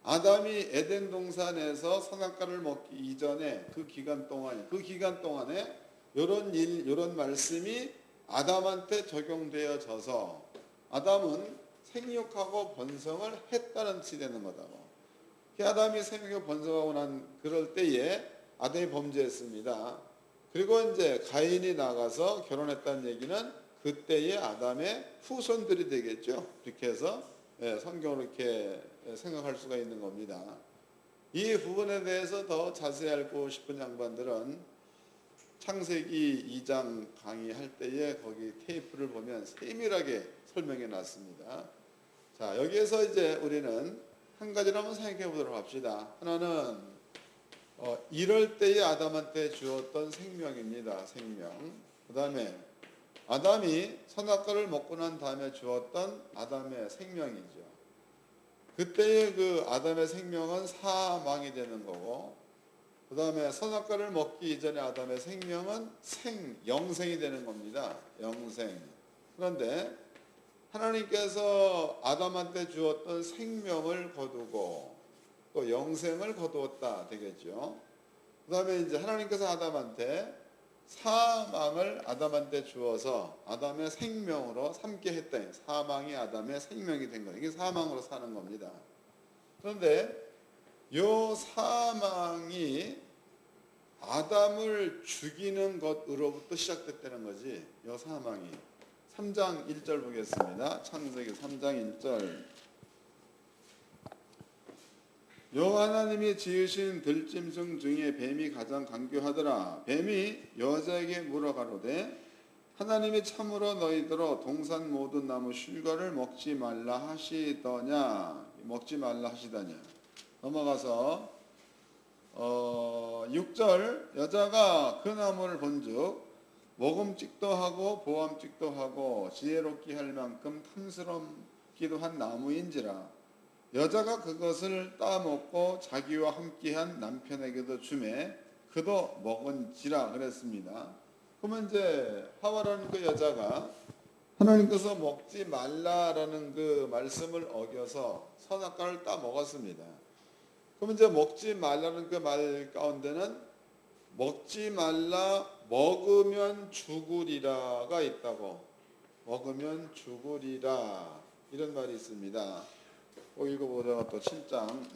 아담이 에덴 동산에서 선악과를 먹기 이전에 그 기간 동안에 이런 말씀이 아담한테 적용되어져서 아담은 생육하고 번성을 했다는 뜻이 되는 거다고. 아담이 생육하고 번성하고 난 그럴 때에 아담이 범죄했습니다. 그리고 이제 가인이 나가서 결혼했다는 얘기는 그때의 아담의 후손들이 되겠죠. 이렇게 해서 성경으로 이렇게 생각할 수가 있는 겁니다. 이 부분에 대해서 더 자세히 알고 싶은 양반들은 창세기 2장 강의할 때에 거기 테이프를 보면 세밀하게 설명해 놨습니다. 자, 여기에서 이제 우리는 한 가지를 한번 생각해 보도록 합시다. 하나는 이럴 때에 아담한테 주었던 생명입니다. 생명. 그 다음에 아담이 선악과를 먹고 난 다음에 주었던 아담의 생명이죠. 그때의 그 아담의 생명은 사망이 되는 거고, 그 다음에 선악과를 먹기 이전에 아담의 생명은 영생이 되는 겁니다. 영생. 그런데 하나님께서 아담한테 주었던 생명을 거두고 또 영생을 거두었다 되겠죠. 그 다음에 이제 하나님께서 아담한테 사망을 아담한테 주어서 아담의 생명으로 삼게 했다. 사망이 아담의 생명이 된 거예요. 이게 사망으로 사는 겁니다. 그런데 이 사망이 아담을 죽이는 것으로부터 시작됐다는 거지. 이 사망이. 3장 1절 보겠습니다. 창세기 3장 1절. 여호와 하나님이 지으신 들짐승 중에 뱀이 가장 간교하더라. 뱀이 여자에게 물어가로되 하나님이 참으로 너희더러 동산 모든 나무 실과를 먹지 말라 하시더냐. 넘어가서 6절. 여자가 그 나무를 본즉 먹음직도 하고 보암직도 하고 지혜롭게 할 만큼 탐스럽기도 한 나무인지라. 여자가 그것을 따먹고 자기와 함께한 남편에게도 주매 그도 먹은지라 그랬습니다. 그러면 이제 하와라는 그 여자가 하나님께서 먹지 말라라는 그 말씀을 어겨서 선악과를 따 먹었습니다. 그러면 이제 먹지 말라는 그 말 가운데는 먹지 말라, 먹으면 죽으리라가 있다고. 먹으면 죽으리라 이런 말이 있습니다. 읽어보다가 또 7장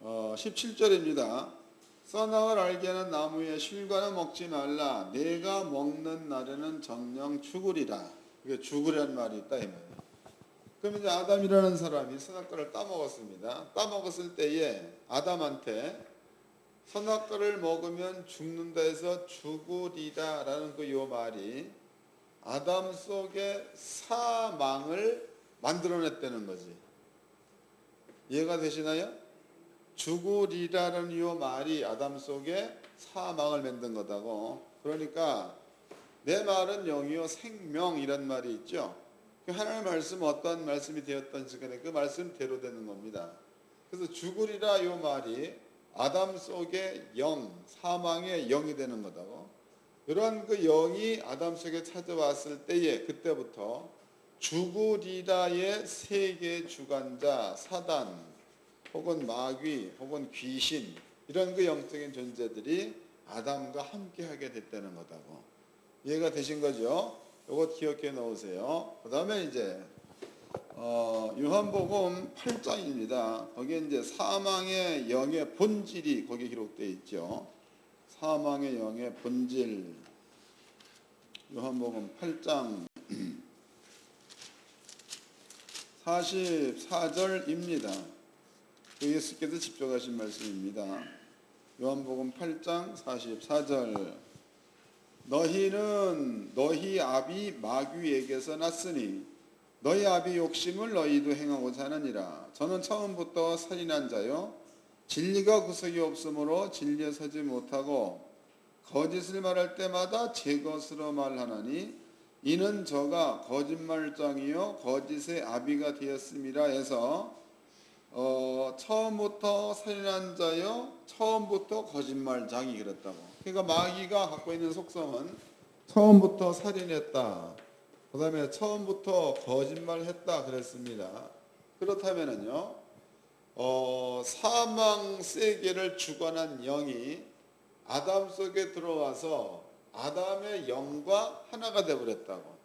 17절입니다. 선악을 알게 하는 나무의 실과는 먹지 말라. 내가 먹는 날에는 정녕 죽으리라. 이게 죽으리라는 말이 있다 이 말이에요. 그럼 이제 아담이라는 사람이 선악과를 따먹었습니다. 따먹었을 때에 아담한테 선악과를 먹으면 죽는다 해서 죽으리라라는 그 요 말이 아담 속에 사망을 만들어냈다는 거지. 이해가 되시나요? 죽으리라는 요 말이 아담 속에 사망을 만든 거다고. 그러니까 내 말은 영이요 생명이란 말이 있죠. 하나님의 말씀 어떠한 말씀이 되었던지 간에 그 말씀대로 되는 겁니다. 그래서 죽으리라 요 말이 아담 속의 영, 사망의 영이 되는 거다고. 이러한 그 영이 아담 속에 찾아왔을 때에 그때부터 죽으리라의 세계 주관자 사단 혹은 마귀 혹은 귀신 이런 그 영적인 존재들이 아담과 함께 하게 됐다는 거다고. 이해가 되신 거죠? 이것 기억해 놓으세요. 그 다음에 이제 요한복음 8장입니다. 거기에 이제 사망의 영의 본질이 거기에 기록되어 있죠. 사망의 영의 본질. 요한복음 8장 44절입니다. 예수께서 집중하신 말씀입니다. 요한복음 8장 44절. 너희는 너희 아비 마귀에게서 났으니 너희 아비 욕심을 너희도 행하고자 하느니라. 저는 처음부터 살인한 자요 진리가 구석이 없으므로 진리에 서지 못하고 거짓을 말할 때마다 제 것으로 말하나니 이는 저가 거짓말장이요 거짓의 아비가 되었음이라 해서 처음부터 살인한 자요 처음부터 거짓말장이 그랬다고. 그러니까 마귀가 갖고 있는 속성은 처음부터 살인했다, 그 다음에 처음부터 거짓말했다 그랬습니다. 그렇다면은요 사망 세계를 주관한 영이 아담 속에 들어와서 아담의 영과 하나가 되어버렸다고.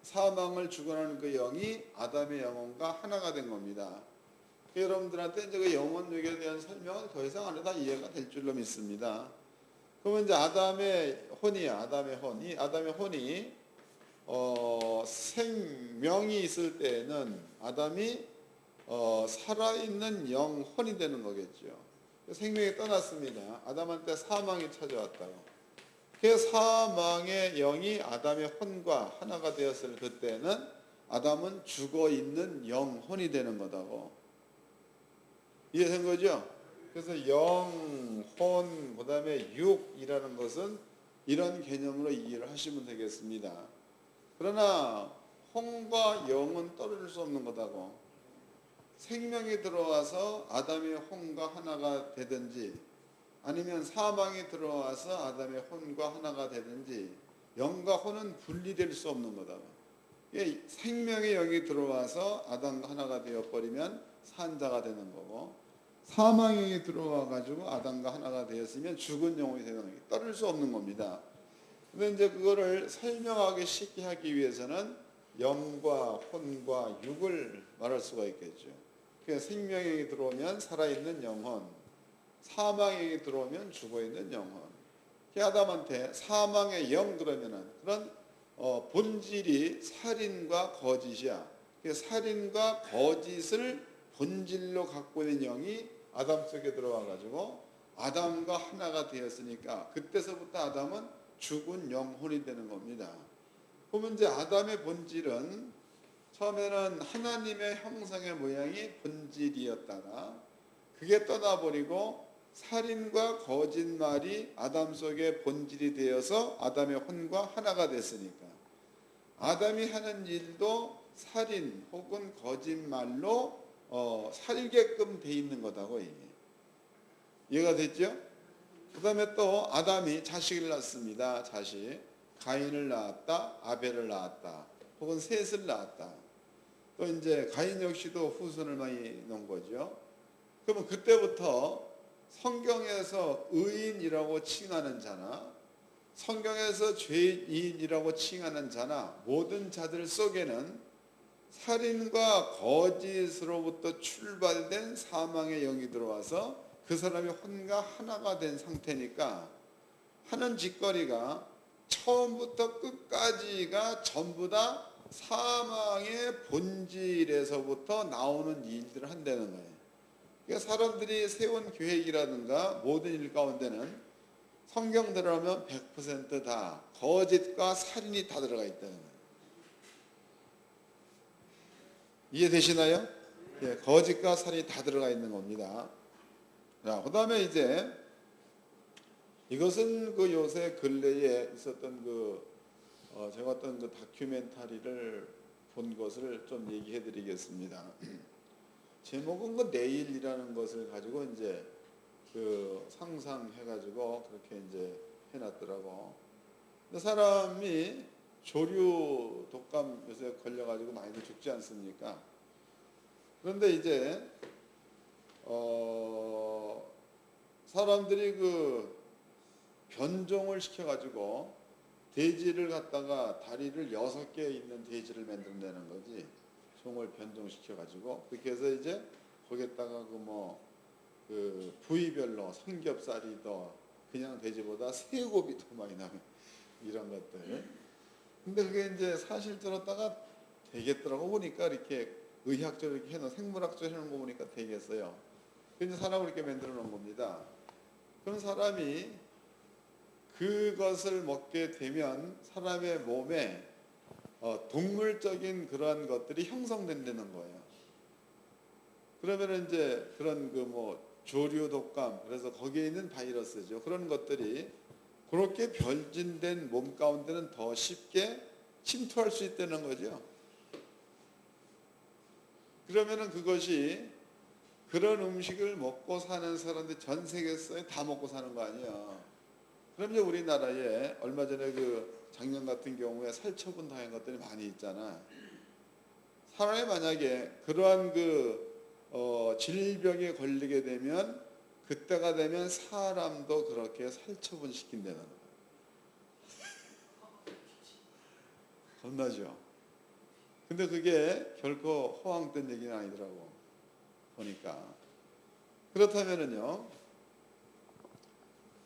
사망을 주관하는 그 영이 아담의 영혼과 하나가 된 겁니다. 여러분들한테 이제 그 영혼력에 대한 설명은 더 이상 안 해도 다 이해가 될 줄로 믿습니다. 그러면 이제 아담의 혼이 생명이 있을 때에는 아담이 살아있는 영혼이 되는 거겠죠. 생명이 떠났습니다. 아담한테 사망이 찾아왔다고. 그 사망의 영이 아담의 혼과 하나가 되었을 그때는 아담은 죽어있는 영혼이 되는 거다고. 이해된 거죠? 그래서 영, 혼, 그 다음에 육이라는 것은 이런 개념으로 이해를 하시면 되겠습니다. 그러나 혼과 영은 떨어질 수 없는 거다고. 생명이 들어와서 아담의 혼과 하나가 되든지 아니면 사망이 들어와서 아담의 혼과 하나가 되든지 영과 혼은 분리될 수 없는 거다고. 생명의 영이 들어와서 아담과 하나가 되어버리면 산자가 되는 거고, 사망의 영이 들어와 가지고 아담과 하나가 되었으면 죽은 영혼이 되는 거예요. 떨어질 수 없는 겁니다. 근데 이제 그거를 설명하기 쉽게 하기 위해서는 영과 혼과 육을 말할 수가 있겠죠. 그러니까 생명의 영이 들어오면 살아있는 영혼, 사망의 영이 들어오면 죽어있는 영혼. 아담한테 사망의 영 그러면은 그런 본질이 살인과 거짓이야. 살인과 거짓을 본질로 갖고 있는 영이 아담 속에 들어와 가지고 아담과 하나가 되었으니까 그때서부터 아담은 죽은 영혼이 되는 겁니다. 그러면 이제 아담의 본질은 처음에는 하나님의 형상의 모양이 본질이었다가 그게 떠나버리고 살인과 거짓말이 아담 속의 본질이 되어서 아담의 혼과 하나가 됐으니까 아담이 하는 일도 살인 혹은 거짓말로 살게끔 돼 있는 거다고. 이해가 됐죠? 그 다음에 또 아담이 자식을 낳습니다. 자식. 가인을 낳았다. 아벨을 낳았다. 혹은 셋을 낳았다. 또 이제 가인 역시도 후손을 많이 놓은 거죠. 그러면 그때부터 성경에서 의인이라고 칭하는 자나 성경에서 죄인이라고 칭하는 자나 모든 자들 속에는 살인과 거짓으로부터 출발된 사망의 영이 들어와서 그 사람이 혼과 하나가 된 상태니까 하는 짓거리가 처음부터 끝까지가 전부 다 사망의 본질에서부터 나오는 일들을 한다는 거예요. 그러니까 사람들이 세운 계획이라든가 모든 일 가운데는 성경대로 하면 100%다 거짓과 살인이 다 들어가 있다는 거예요. 이해되시나요? 예, 거짓과 살인이 다 들어가 있는 겁니다. 자, 그 다음에 이제 이것은 그 요새 근래에 있었던 제가 어떤 그 다큐멘터리를 본 것을 좀 얘기해 드리겠습니다. 제목은 그 내일이라는 것을 가지고 이제 그 상상해 가지고 그렇게 이제 해놨더라고. 근데 사람이 조류 독감 요새 걸려가지고 많이들 죽지 않습니까? 그런데 이제 사람들이 그 변종을 시켜가지고 돼지를 갖다가 다리를 6개 있는 돼지를 만들어내는 거지. 종을 변종시켜가지고 그렇게 해서 이제 거기에다가 그 부위별로 삼겹살이 더 그냥 돼지보다 3곱이 더 많이 나면 이런 것들. 근데 그게 이제 사실 들었다가 되겠더라고 보니까 이렇게 의학적으로 이렇게 해놓은 생물학적으로 해놓은 거 보니까 되겠어요. 그래서 사람을 이렇게 만들어 놓은 겁니다. 그럼 사람이 그것을 먹게 되면 사람의 몸에 동물적인 그러한 것들이 형성된다는 거예요. 그러면 이제 그런 조류 독감, 그래서 거기에 있는 바이러스죠. 그런 것들이 그렇게 변진된 몸 가운데는 더 쉽게 침투할 수 있다는 거죠. 그러면은 그것이 그런 음식을 먹고 사는 사람들 전 세계에서 다 먹고 사는 거 아니야. 그럼 이제 우리나라에 얼마 전에 그 작년 같은 경우에 살처분 당한 것들이 많이 있잖아. 사람이 만약에 그러한 질병에 걸리게 되면 그때가 되면 사람도 그렇게 살처분 시킨다는 거야. 겁나죠? 근데 그게 결코 허황된 얘기는 아니더라고. 보니까. 그렇다면은요,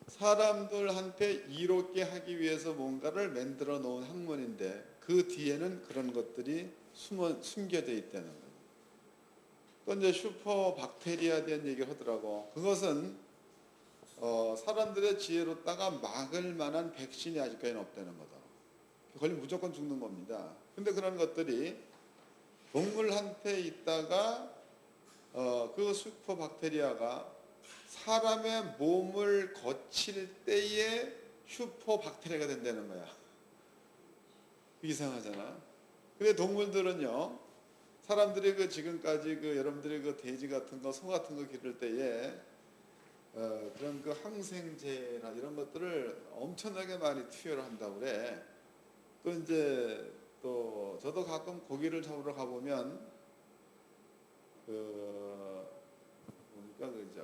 사람들한테 이롭게 하기 위해서 뭔가를 만들어 놓은 학문인데 그 뒤에는 그런 것들이 숨겨져 있다는 거예요. 또 이제 슈퍼 박테리아에 대한 얘기를 하더라고. 그것은 사람들의 지혜로다가 막을 만한 백신이 아직까지는 없다는 거다. 걸리면 무조건 죽는 겁니다. 근데 그런 것들이 동물한테 있다가 그 슈퍼 박테리아가 사람의 몸을 거칠 때에 슈퍼 박테리아가 된다는 거야. 이상하잖아. 근데 동물들은요, 사람들이 지금까지 여러분들이 돼지 같은 거, 소 같은 거 기를 때에 그런 항생제나 이런 것들을 엄청나게 많이 투여를 한다고 그래. 또 이제 저도 가끔 고기를 잡으러 가보면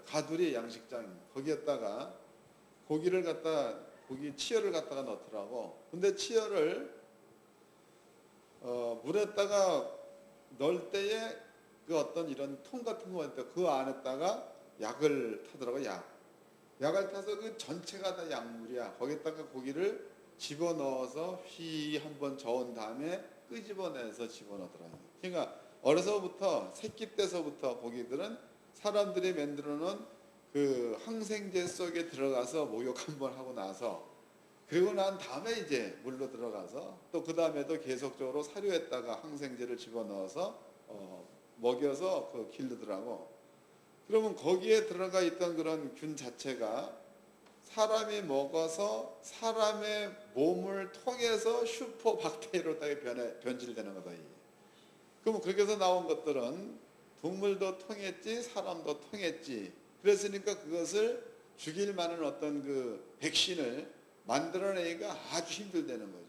가두리 양식장 거기에다가 고기 치어를 갖다가 넣더라고. 근데 치어를 물에다가 넣을 때에 그 어떤 이런 통 같은 거 있다. 그 안에다가 약을 타더라고. 약을 타서 그 전체가 다 약물이야. 거기에다가 고기를 집어넣어서 한번 저은 다음에 끄집어내서 집어넣더라고요. 그러니까 어려서부터 새끼 때서부터 고기들은 사람들이 만들어 놓은 그 항생제 속에 들어가서 목욕 한번 하고 나서 그리고 난 다음에 이제 물로 들어가서 또 그 다음에도 계속적으로 사료에다가 항생제를 집어넣어서 먹여서 기르더라고. 그러면 거기에 들어가 있던 그런 균 자체가 사람이 먹어서 사람의 몸을 통해서 슈퍼 박테리아로 변질되는 거다. 그럼 그렇게 해서 나온 것들은 동물도 통했지 사람도 통했지. 그랬으니까 그것을 죽일 만한 어떤 그 백신을 만들어내기가 아주 힘들다는 거죠.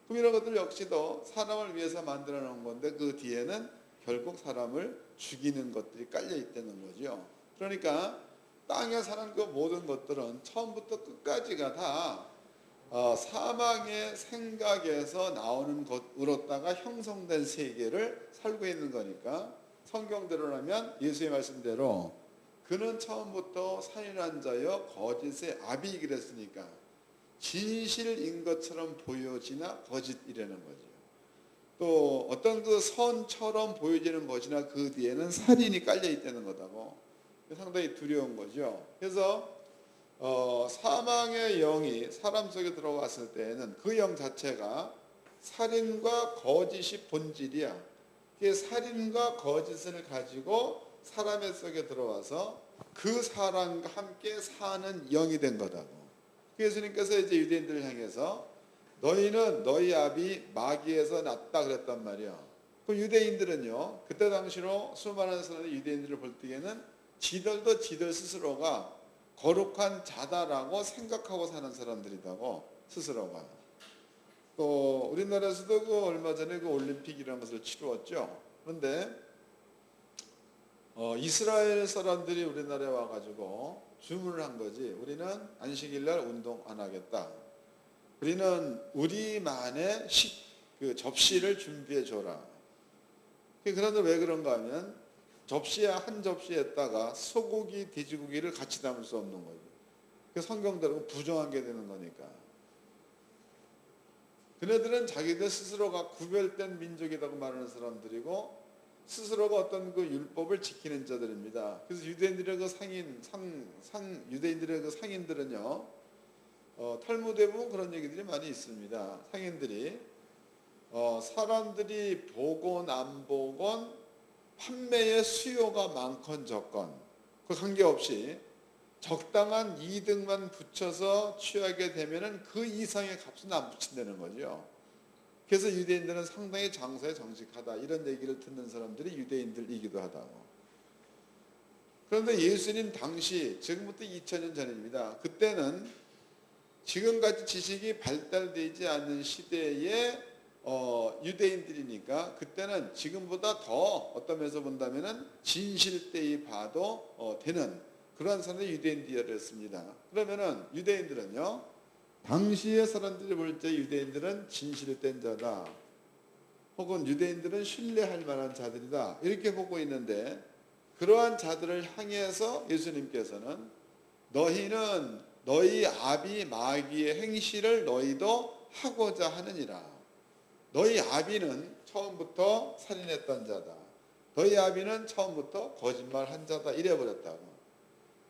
그럼 이런 것들 역시도 사람을 위해서 만들어 놓은 건데 그 뒤에는 결국 사람을 죽이는 것들이 깔려 있다는 거죠. 그러니까 땅에 사는 그 모든 것들은 처음부터 끝까지가 다 사망의 생각에서 나오는 것으로다가 형성된 세계를 살고 있는 거니까 성경대로라면 예수의 말씀대로 그는 처음부터 살인한 자여 거짓의 아비 그랬으니까 진실인 것처럼 보여지나 거짓이라는 거죠. 또 어떤 그 선처럼 보여지는 것이나 그 뒤에는 살인이 깔려 있다는 거다고 상당히 두려운 거죠. 그래서 사망의 영이 사람 속에 들어갔을 때에는 그 영 자체가 살인과 거짓이 본질이야. 그 살인과 거짓을 가지고 사람의 속에 들어와서 그 사람과 함께 사는 영이 된 거다고. 예수님께서 이제 유대인들을 향해서 너희는 너희 아비 마귀에서 났다 그랬단 말이야. 그 유대인들은요, 그때 당시로 수많은 사람들이 유대인들을 볼 때에는 지들도 지들 스스로가 거룩한 자다라고 생각하고 사는 사람들이다고 스스로가. 또 우리나라에서도 그 얼마 전에 그 올림픽이라는 것을 치루었죠. 그런데 이스라엘 사람들이 우리나라에 와가지고 주문을 한 거지. 우리는 안식일날 운동 안 하겠다. 우리는 우리만의 그 접시를 준비해 줘라. 그런데 왜 그런가 하면 한 접시에다가 소고기, 돼지고기를 같이 담을 수 없는 거죠. 그 성경대로 부정한 게 되는 거니까. 그네들은 자기들 스스로가 구별된 민족이라고 말하는 사람들이고 스스로가 어떤 그 율법을 지키는 자들입니다. 그래서 유대인들의 그 유대인들의 그 상인들은요, 탈무드에 보면 그런 얘기들이 많이 있습니다. 상인들이 사람들이 보건 안 보건 판매의 수요가 많건 적건 그 관계없이 적당한 이득만 붙여서 취하게 되면은 그 이상의 값은 안 붙인다는 거죠. 그래서 유대인들은 상당히 장사에 정직하다 이런 얘기를 듣는 사람들이 유대인들이기도 하다고. 그런데 예수님 당시 지금부터 2000년 전입니다. 그때는 지금같이 지식이 발달되지 않는 시대에 유대인들이니까 그때는 지금보다 더 어떤 면에서 본다면은 진실되이 봐도 되는 그런 사람들이 유대인들이었습니다. 그러면은 유대인들은요, 당시의 사람들이 볼 때 유대인들은 진실된 자다, 혹은 유대인들은 신뢰할 만한 자들이다 이렇게 보고 있는데 그러한 자들을 향해서 예수님께서는 너희는 너희 아비 마귀의 행실을 너희도 하고자 하느니라. 너희 아비는 처음부터 살인했던 자다. 너희 아비는 처음부터 거짓말한 자다 이래버렸다고.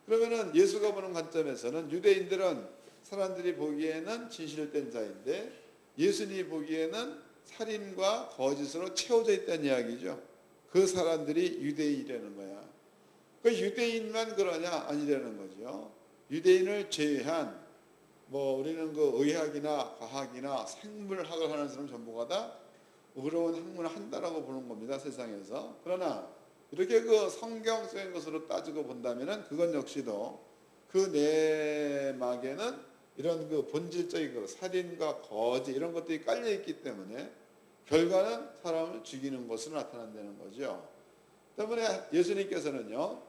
그러면은 예수가 보는 관점에서는 유대인들은 사람들이 보기에는 진실된 자인데 예수님이 보기에는 살인과 거짓으로 채워져 있다는 이야기죠. 그 사람들이 유대인이라는 거야. 그 유대인만 그러냐? 아니라는 거죠. 유대인을 제외한 우리는 그 의학이나 과학이나 생물학을 하는 사람 전부가 다 어려운 학문을 한다라고 보는 겁니다, 세상에서. 그러나 이렇게 그 성경적인 것으로 따지고 본다면은 그건 역시도 그 내막에는 이런 그 본질적인 거, 살인과 거짓 이런 것들이 깔려 있기 때문에 결과는 사람을 죽이는 것으로 나타난다는 거죠. 때문에 예수님께서는요,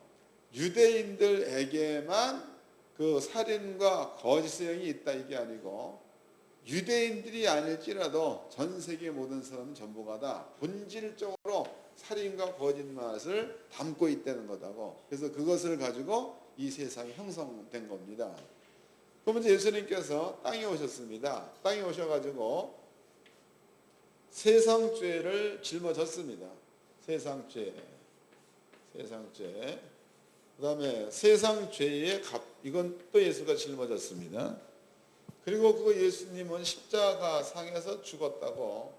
유대인들에게만 그 살인과 거짓의 영이 있다 이게 아니고 유대인들이 아닐지라도 전 세계 모든 사람은 전부가 다 본질적으로 살인과 거짓말을 담고 있다는 거다고. 그래서 그것을 가지고 이 세상이 형성된 겁니다. 그러면 예수님께서 땅에 오셨습니다. 땅에 오셔가지고 세상 죄를 짊어졌습니다. 세상 죄. 그 다음에 세상 죄의 값, 이건 또 예수가 짊어졌습니다. 그리고 그 예수님은 십자가 상에서 죽었다고.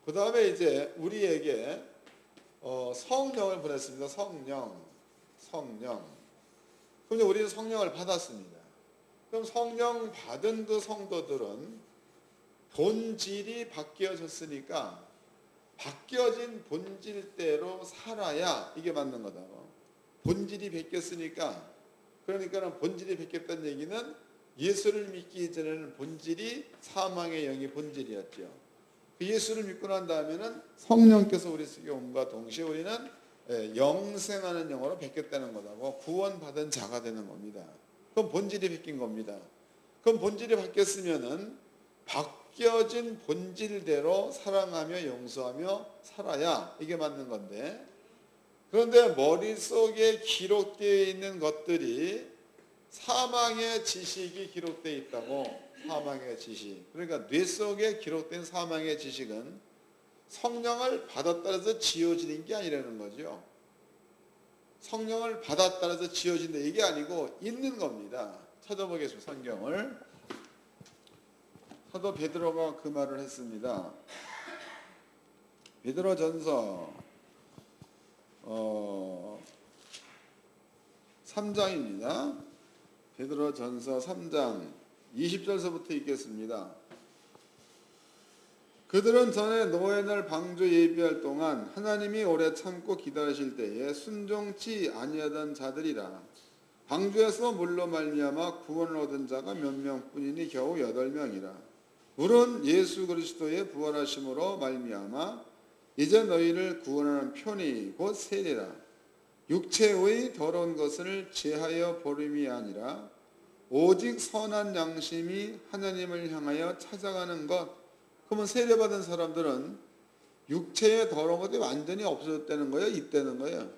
그 다음에 이제 우리에게 성령을 보냈습니다. 성령. 그럼 우리는 성령을 받았습니다. 그럼 성령 받은 그 성도들은 본질이 바뀌어졌으니까 바뀌어진 본질대로 살아야 이게 맞는 거다고. 본질이 바뀌었으니까 그러니까는 본질이 바뀌었다는 얘기는 예수를 믿기 전에는 본질이 사망의 영이 본질이었죠. 그 예수를 믿고 난 다음에는 성령께서 우리 속에 온과 동시에 우리는 영생하는 영으로 바뀌었다는 거라고 구원받은 자가 되는 겁니다. 그럼 본질이 바뀐 겁니다. 그럼 본질이 바뀌었으면은 바뀌어진 본질대로 사랑하며 용서하며 살아야 이게 맞는 건데, 그런데 머릿속에 기록되어 있는 것들이 사망의 지식이 기록되어 있다고. 사망의 지식, 그러니까 뇌 속에 기록된 사망의 지식은 성령을 받았다 해서 지어지는 게 아니라는 거죠. 성령을 받았다 해서 지어진다 이게 아니고 있는 겁니다. 찾아보겠습니다. 성경을. 사도 베드로가 그 말을 했습니다. 베드로전서 3장입니다. 베드로전서 3장 20절서부터 읽겠습니다. 그들은 전에 노예 날 방주 예비할 동안 하나님이 오래 참고 기다리실 때에 순종치 아니하던 자들이라. 방주에서 물로 말미암아 구원을 얻은 자가 몇 명뿐이니 겨우 8명이라. 물은 예수 그리스도의 부활하심으로 말미암아 이제 너희를 구원하는 편이 곧 세례라. 육체의 더러운 것을 제하여 버림이 아니라 오직 선한 양심이 하나님을 향하여 찾아가는 것. 그러면 세례받은 사람들은 육체의 더러운 것이 완전히 없어졌다는 거예요? 있다는 거예요?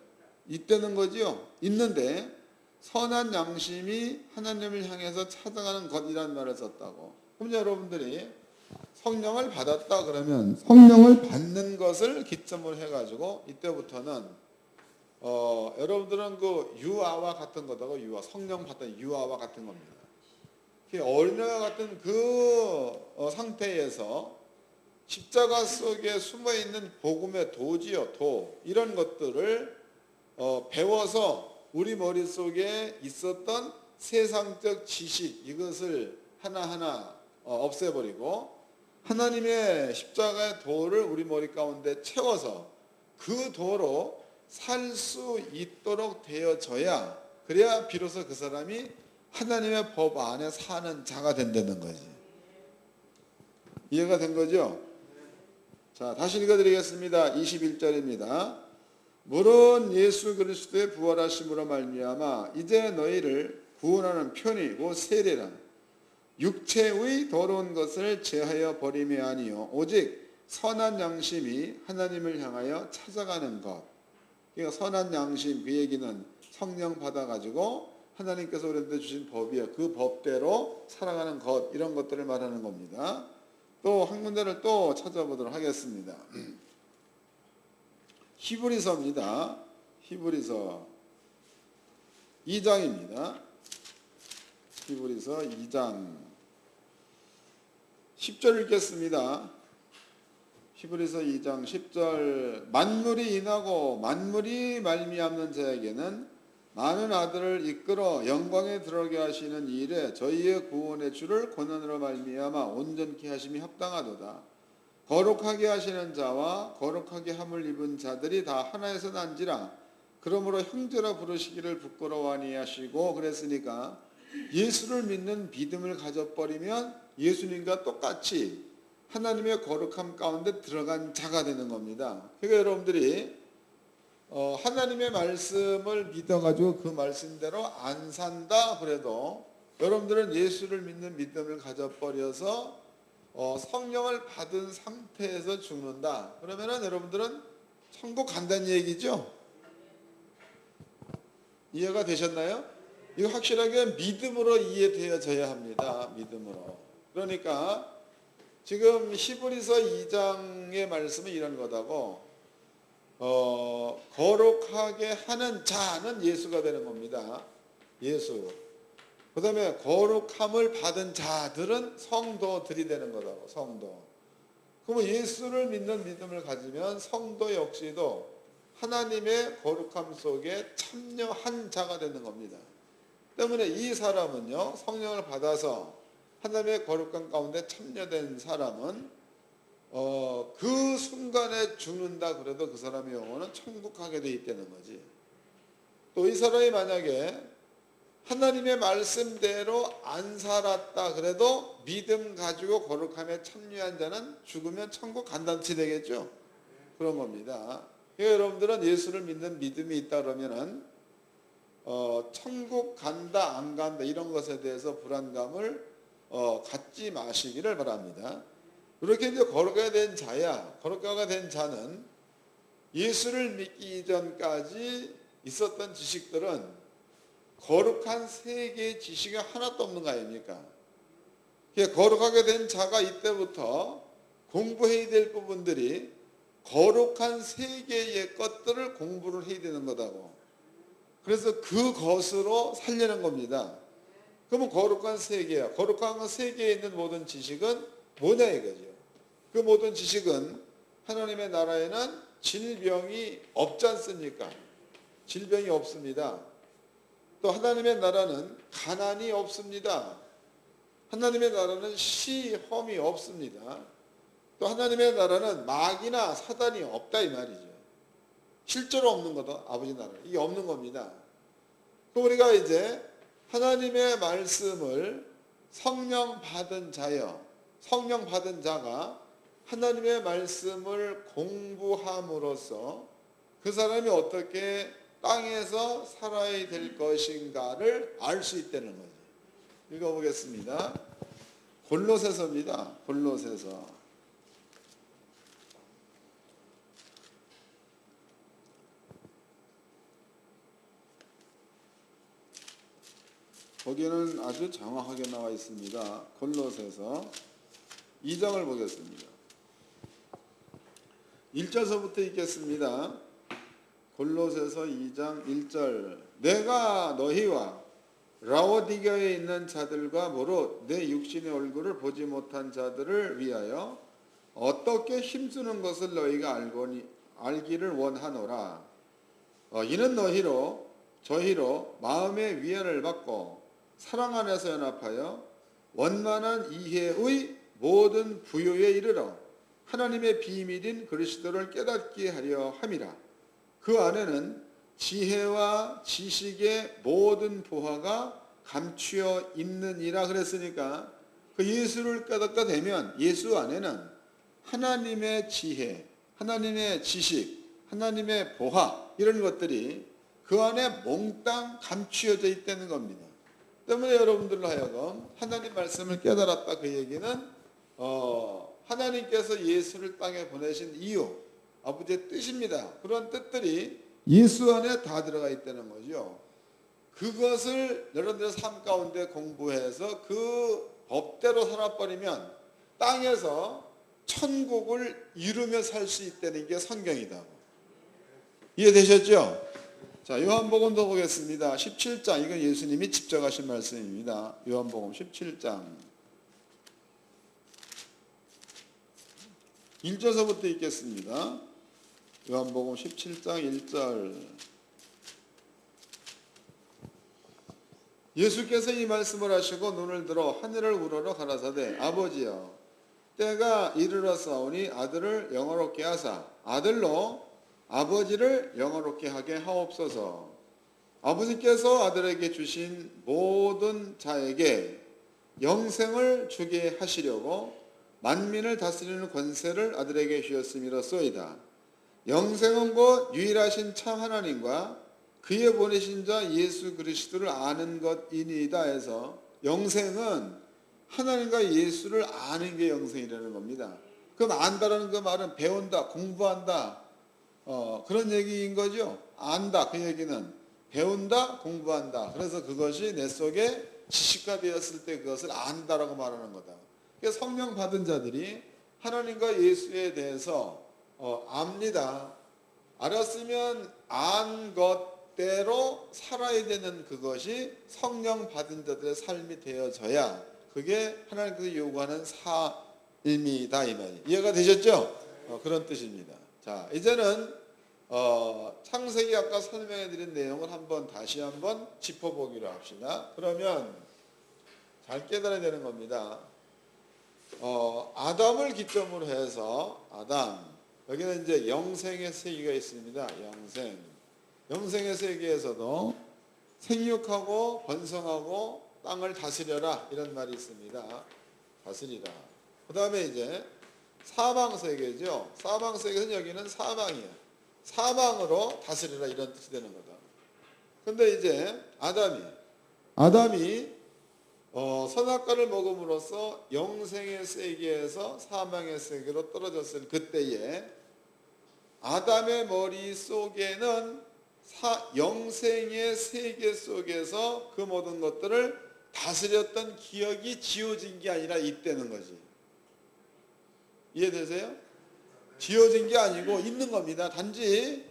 있다는 거죠. 있는데 선한 양심이 하나님을 향해서 찾아가는 것이라는 말을 썼다고. 그럼 여러분들이 성령을 받았다 그러면 성령을 받는 것을 기점으로 해가지고 이때부터는 여러분들은 그 유아와 같은 거다고. 유아, 성령 받던 유아와 같은 겁니다. 어린애와 같은 그 상태에서 십자가 속에 숨어있는 복음의 도지요, 도. 이런 것들을 배워서 우리 머릿속에 있었던 세상적 지식, 이것을 하나하나 없애버리고 하나님의 십자가의 도를 우리 머리 가운데 채워서 그 도로 살 수 있도록 되어져야, 그래야 비로소 그 사람이 하나님의 법 안에 사는 자가 된다는 거지. 이해가 된 거죠? 자, 다시 읽어드리겠습니다. 21절입니다. 물은 예수 그리스도의 부활하심으로 말미암아 이제 너희를 구원하는 편이 곧 세례라. 육체의 더러운 것을 제하여 버림이 아니요 오직 선한 양심이 하나님을 향하여 찾아가는 것. 그러니까 선한 양심, 그 얘기는 성령 받아가지고 하나님께서 우리한테 주신 법이에요. 그 법대로 살아가는 것, 이런 것들을 말하는 겁니다. 또 한 군데를 또 찾아보도록 하겠습니다. 히브리서입니다. 히브리서 2장입니다. 히브리서 2장 10절 읽겠습니다. 히브리서 2장 10절. 만물이 인하고 만물이 말미암는 자에게는 많은 아들을 이끌어 영광에 들어가게 하시는 이 일에 저희의 구원의 주를 고난으로 말미암아 온전케 하심이 합당하도다. 거룩하게 하시는 자와 거룩하게 함을 입은 자들이 다 하나에서 난지라. 그러므로 형제라 부르시기를 부끄러워하니 하시고. 그랬으니까 예수를 믿는 믿음을 가져버리면 예수님과 똑같이 하나님의 거룩함 가운데 들어간 자가 되는 겁니다. 그러니까 여러분들이 하나님의 말씀을 믿어가지고 그 말씀대로 안 산다 그래도 여러분들은 예수를 믿는 믿음을 가져버려서 성령을 받은 상태에서 죽는다. 그러면은 여러분들은 천국 간다는 얘기죠. 이해가 되셨나요? 이거 확실하게 믿음으로 이해되어져야 합니다. 믿음으로. 그러니까 지금 히브리서 2장의 말씀은 이런 거다고. 거룩하게 하는 자는 예수가 되는 겁니다. 예수. 그 다음에 거룩함을 받은 자들은 성도들이 되는 거다고. 성도. 그러면 예수를 믿는 믿음을 가지면 성도 역시도 하나님의 거룩함 속에 참여한 자가 되는 겁니다. 때문에 이 사람은요, 성령을 받아서 하나님의 거룩함 가운데 참여된 사람은 그 순간에 죽는다 그래도 그 사람의 영혼은 천국 가게 돼 있다는 거지. 또 이 사람이 만약에 하나님의 말씀대로 안 살았다 그래도 믿음 가지고 거룩함에 참여한 자는 죽으면 천국 간단치 되겠죠. 그런 겁니다. 그러니까 여러분들은 예수를 믿는 믿음이 있다 그러면은 천국 간다 안 간다 이런 것에 대해서 불안감을 갖지 마시기를 바랍니다. 그렇게 이제 거룩하게 된 자야, 거룩하게 된 자는 예수를 믿기 이전까지 있었던 지식들은 거룩한 세계의 지식이 하나도 없는 거 아닙니까? 거룩하게 된 자가 이때부터 공부해야 될 부분들이 거룩한 세계의 것들을 공부를 해야 되는 거다고. 그래서 그것으로 살려는 겁니다. 그러면 거룩한 세계야. 거룩한 세계에 있는 모든 지식은 뭐냐 이거죠. 그 모든 지식은 하나님의 나라에는 질병이 없지 않습니까? 질병이 없습니다. 또 하나님의 나라는 가난이 없습니다. 하나님의 나라는 시험이 없습니다. 또 하나님의 나라는 마귀나 사단이 없다 이 말이죠. 실제로 없는 거다. 아버지 나라. 이게 없는 겁니다. 그럼 우리가 이제 하나님의 말씀을 성령 받은 자여, 성령 받은 자가 하나님의 말씀을 공부함으로써 그 사람이 어떻게 땅에서 살아야 될 것인가를 알 수 있다는 거죠. 읽어보겠습니다. 골로새서입니다. 골로새서. 거기에는 아주 정확하게 나와 있습니다. 골로새서 2장을 보겠습니다. 1절서부터 읽겠습니다. 골로새서 2장 1절. 내가 너희와 라오디게아에 있는 자들과 무릇 내 육신의 얼굴을 보지 못한 자들을 위하여 어떻게 힘쓰는 것을 너희가 알기를 원하노라. 이는 저희로 마음의 위안을 받고 사랑 안에서 연합하여 원만한 이해의 모든 부요에 이르러 하나님의 비밀인 그리스도를 깨닫게 하려 함이라. 그 안에는 지혜와 지식의 모든 보화가 감추어 있느니라 그랬으니까 그 예수를 깨닫게 되면 예수 안에는 하나님의 지혜, 하나님의 지식, 하나님의 보화 이런 것들이 그 안에 몽땅 감추어져 있다는 겁니다. 때문에 여러분들로 하여금 하나님 말씀을 깨달았다 그 얘기는 하나님께서 예수를 땅에 보내신 이유, 아버지의 뜻입니다. 그런 뜻들이 예수 안에 다 들어가 있다는 거죠. 그것을 여러분들의 삶 가운데 공부해서 그 법대로 살아버리면 땅에서 천국을 이루며 살 수 있다는 게 성경이다. 이해되셨죠? 자, 요한복음도 보겠습니다. 17장, 이건 예수님이 직접 하신 말씀입니다. 요한복음 17장 1절서부터 읽겠습니다. 요한복음 17장 1절. 예수께서 이 말씀을 하시고 눈을 들어 하늘을 우러러 가라사대 아버지여 때가 이르렀사오니 아들을 영화롭게 하사 아들로 아버지를 영화롭게 하게 하옵소서. 아버지께서 아들에게 주신 모든 자에게 영생을 주게 하시려고 만민을 다스리는 권세를 아들에게 주셨음이로소이다. 영생은 곧 유일하신 참 하나님과 그의 보내신 자 예수 그리스도를 아는 것이니이다 해서 영생은 하나님과 예수를 아는 게 영생이라는 겁니다. 그럼 안다라는 그 말은 배운다, 공부한다 그런 얘기인 거죠. 안다 그 얘기는 배운다, 공부한다. 그래서 그것이 내 속에 지식가 되었을 때 그것을 안다라고 말하는 거다. 그래서 성령 받은 자들이 하나님과 예수에 대해서 압니다. 알았으면 안 것대로 살아야 되는 그것이 성령 받은 자들의 삶이 되어져야 그게 하나님께서 요구하는 삶이다 이 말이에요. 이해가 되셨죠? 그런 뜻입니다. 자, 이제는 창세기 아까 설명해 드린 내용을 다시 한번 짚어보기로 합시다. 그러면 잘 깨달아야 되는 겁니다. 아담을 기점으로 해서 여기는 이제 영생의 세계가 있습니다. 영생의 세계에서도 생육하고 번성하고 땅을 다스려라 이런 말이 있습니다. 다스리라. 그 다음에 이제 사망세계죠. 사망세계는 여기는 사망이에요. 사망으로 다스리라 이런 뜻이 되는 거다. 근데 이제 아담이 선악과를 먹음으로써 영생의 세계에서 사망의 세계로 떨어졌을 그때에 아담의 머릿속에는 영생의 세계 속에서 그 모든 것들을 다스렸던 기억이 지워진 게 아니라 있다는 거지. 이해되세요? 지워진 게 아니고 있는 겁니다. 단지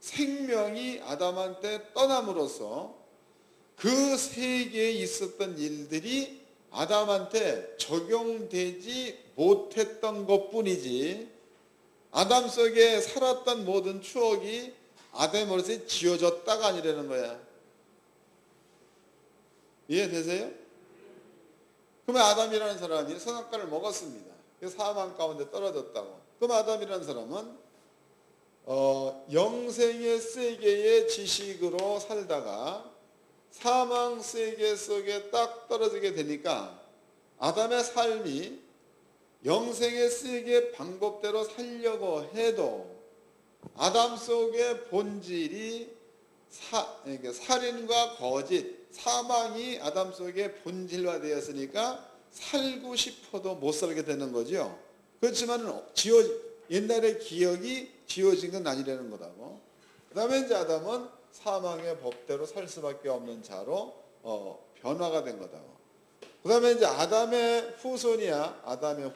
생명이 아담한테 떠남으로써 그 세계에 있었던 일들이 아담한테 적용되지 못했던 것뿐이지 아담 속에 살았던 모든 추억이 아담의 머릿속에 지워졌다가 아니라는 거야. 이해되세요? 그러면 아담이라는 사람이 선악과를 먹었습니다. 사망 가운데 떨어졌다고. 그럼 아담이라는 사람은 영생의 세계의 지식으로 살다가 사망 세계 속에 딱 떨어지게 되니까 아담의 삶이 영생의 세계 방법대로 살려고 해도 아담 속의 본질이 살인과 거짓, 사망이 아담 속에 본질화되었으니까 살고 싶어도 못 살게 되는 거죠. 그렇지만 옛날의 기억이 지워진 건 아니라는 거라고. 그 다음에 이제 아담은 사망의 법대로 살 수밖에 없는 자로 변화가 된 거다고. 그 다음에 이제 아담의 후손이야. 아담의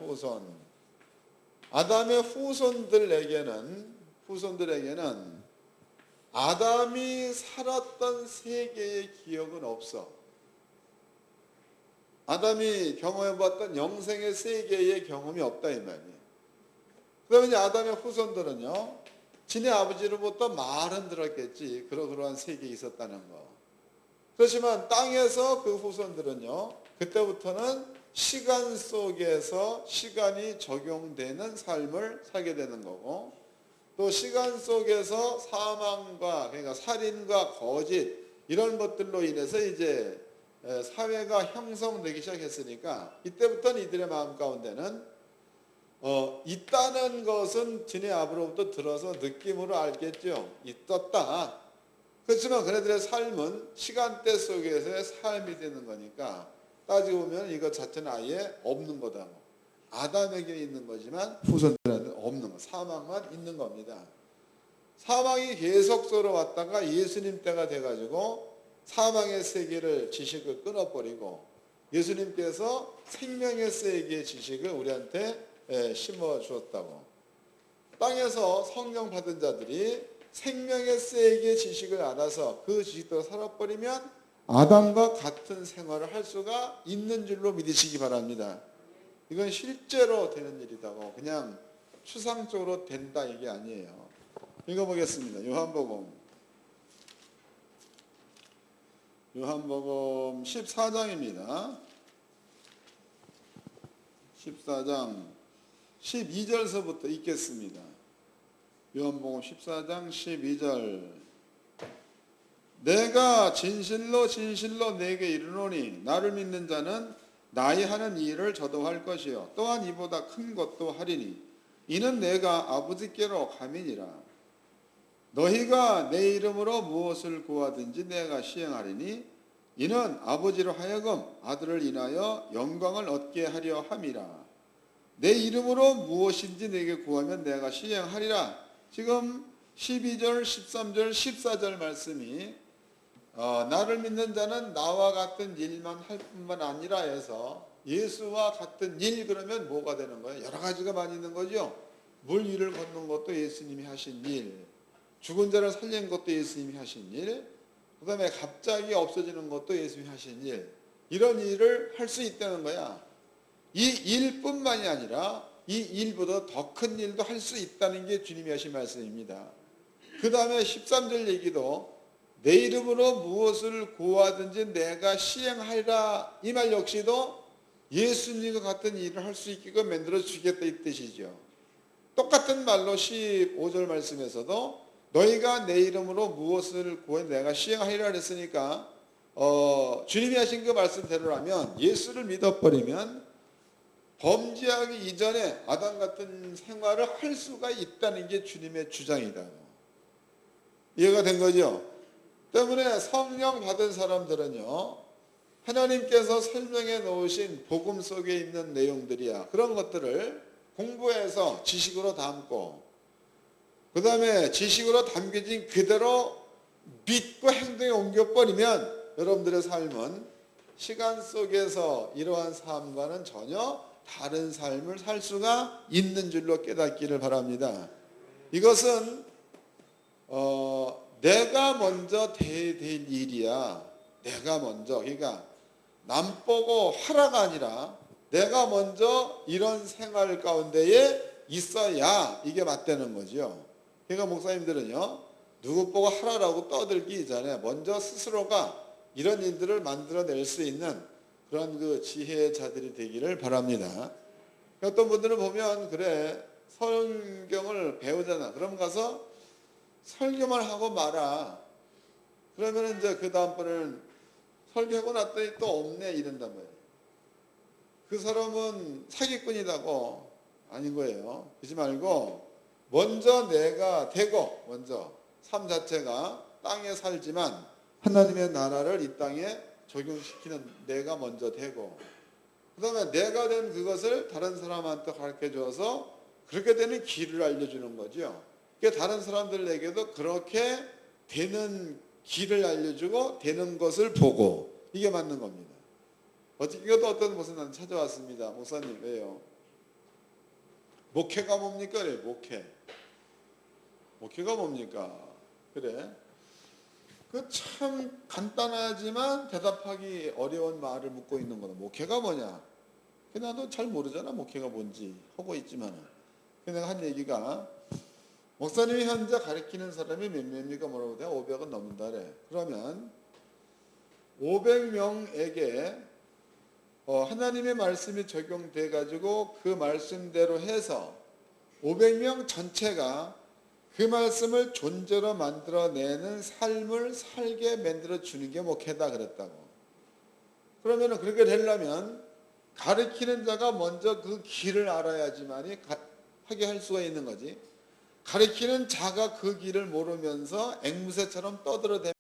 후손들에게는 아담이 살았던 세계의 기억은 없어. 아담이 경험해봤던 영생의 세계의 경험이 없다 이 말이에요. 그 다음에 이제 아담의 후손들은요. 지네 아버지로부터 말은 들었겠지. 그러한 세계에 있었다는 거. 그렇지만 땅에서 그 후손들은요. 그때부터는 시간 속에서 시간이 적용되는 삶을 살게 되는 거고 또 시간 속에서 사망과 그러니까 살인과 거짓 이런 것들로 인해서 이제 사회가 형성되기 시작했으니까 이때부터는 이들의 마음 가운데는 있다는 것은 지네 아버로부터 들어서 느낌으로 알겠죠. 있었다. 그렇지만 그네들의 삶은 시간대 속에서의 삶이 되는 거니까 따지고 보면 이것 자체는 아예 없는 거다. 아담에게 있는 거지만 후손들한테는 없는 거. 사망만 있는 겁니다. 사망이 계속적으로 왔다가 예수님 때가 돼가지고 사망의 세계를 지식을 끊어버리고 예수님께서 생명의 세계의 지식을 우리한테 심어 주었다고. 땅에서 성령 받은 자들이 생명의 세계의 지식을 알아서 그 지식대로 살아버리면 아담과 같은 생활을 할 수가 있는 줄로 믿으시기 바랍니다. 이건 실제로 되는 일이다고 그냥 추상적으로 된다 이게 아니에요. 읽어보겠습니다. 요한복음 14장입니다. 14장 12절서부터 읽겠습니다. 요한복음 14장 12절 내가 진실로 내게 이르노니 나를 믿는 자는 나의 하는 일을 저도 할 것이요 또한 이보다 큰 것도 하리니 이는 내가 아버지께로 감이니라. 너희가 내 이름으로 무엇을 구하든지 내가 시행하리니 이는 아버지로 하여금 아들을 인하여 영광을 얻게 하려 함이라. 내 이름으로 무엇인지 내게 구하면 내가 시행하리라. 지금 12절, 13절, 14절 말씀이 나를 믿는 자는 나와 같은 일만 할 뿐만 아니라 해서 예수와 같은 일 그러면 뭐가 되는 거예요? 여러 가지가 많이 있는 거죠. 물 위를 걷는 것도 예수님이 하신 일, 죽은 자를 살린 것도 예수님이 하신 일, 그 다음에 갑자기 없어지는 것도 예수님이 하신 일, 이런 일을 할 수 있다는 거야. 이 일뿐만이 아니라 이 일보다 더 큰 일도 할 수 있다는 게 주님이 하신 말씀입니다. 그 다음에 13절 얘기도 내 이름으로 무엇을 구하든지 내가 시행하리라. 이 말 역시도 예수님과 같은 일을 할 수 있게끔 만들어 주겠다 이 뜻이죠. 똑같은 말로 15절 말씀에서도 너희가 내 이름으로 무엇을 구해 내가 시행하리라 했으니까 주님이 하신 그 말씀대로라면 예수를 믿어버리면 범죄하기 이전에 아담 같은 생활을 할 수가 있다는 게 주님의 주장이다. 이해가 된 거죠? 때문에 성령 받은 사람들은요, 하나님께서 설명해 놓으신 복음 속에 있는 내용들이야. 그런 것들을 공부해서 지식으로 담고, 그 다음에 지식으로 담겨진 그대로 믿고 행동에 옮겨버리면 여러분들의 삶은 시간 속에서 이러한 삶과는 전혀 다른 삶을 살 수가 있는 줄로 깨닫기를 바랍니다. 이것은 내가 먼저 돼야 될 일이야. 내가 먼저. 그러니까 남 보고 하라가 아니라 내가 먼저 이런 생활 가운데에 있어야 이게 맞다는 거죠. 그러니까 목사님들은요, 누구 보고 하라라고 떠들기 전에 먼저 스스로가 이런 일들을 만들어낼 수 있는 그런 그 지혜의 자들이 되기를 바랍니다. 어떤 분들은 보면, 그래, 성경을 배우잖아. 그럼 가서 설교만 하고 말아. 그러면 이제 그 다음번에는 설교하고 났더니 또 없네 이런단 말이에요. 그 사람은 사기꾼이라고. 아닌 거예요. 그러지 말고 먼저 내가 되고, 먼저 삶 자체가 땅에 살지만 하나님의 나라를 이 땅에 적용시키는 내가 먼저 되고, 그 다음에 내가 된 그것을 다른 사람한테 가르쳐 줘서 그렇게 되는 길을 알려주는 거죠. 그러니까 다른 사람들에게도 그렇게 되는 길을 알려주고 되는 것을 보고, 이게 맞는 겁니다. 이것도 어떤 곳에 난 찾아왔습니다. 목사님, 왜요? 목회가 뭡니까? 그래, 목회가 뭡니까? 그래. 그 참 간단하지만 대답하기 어려운 말을 묻고 있는 거다. 목회가 뭐냐? 나도 잘 모르잖아, 목회가 뭔지. 하고 있지만. 내가 한 얘기가, 목사님이 현재 가르치는 사람이 몇 명입니까? 뭐라고 돼? 500은 넘는다래. 그러면 500명에게 하나님의 말씀이 적용돼 가지고 그 말씀대로 해서 500명 전체가 그 말씀을 존재로 만들어내는 삶을 살게 만들어 주는 게 목회다 그랬다고. 그러면 그렇게 되려면 가르치는 자가 먼저 그 길을 알아야지만이 하게 할 수가 있는 거지. 가르치는 자가 그 길을 모르면서 앵무새처럼 떠들어대면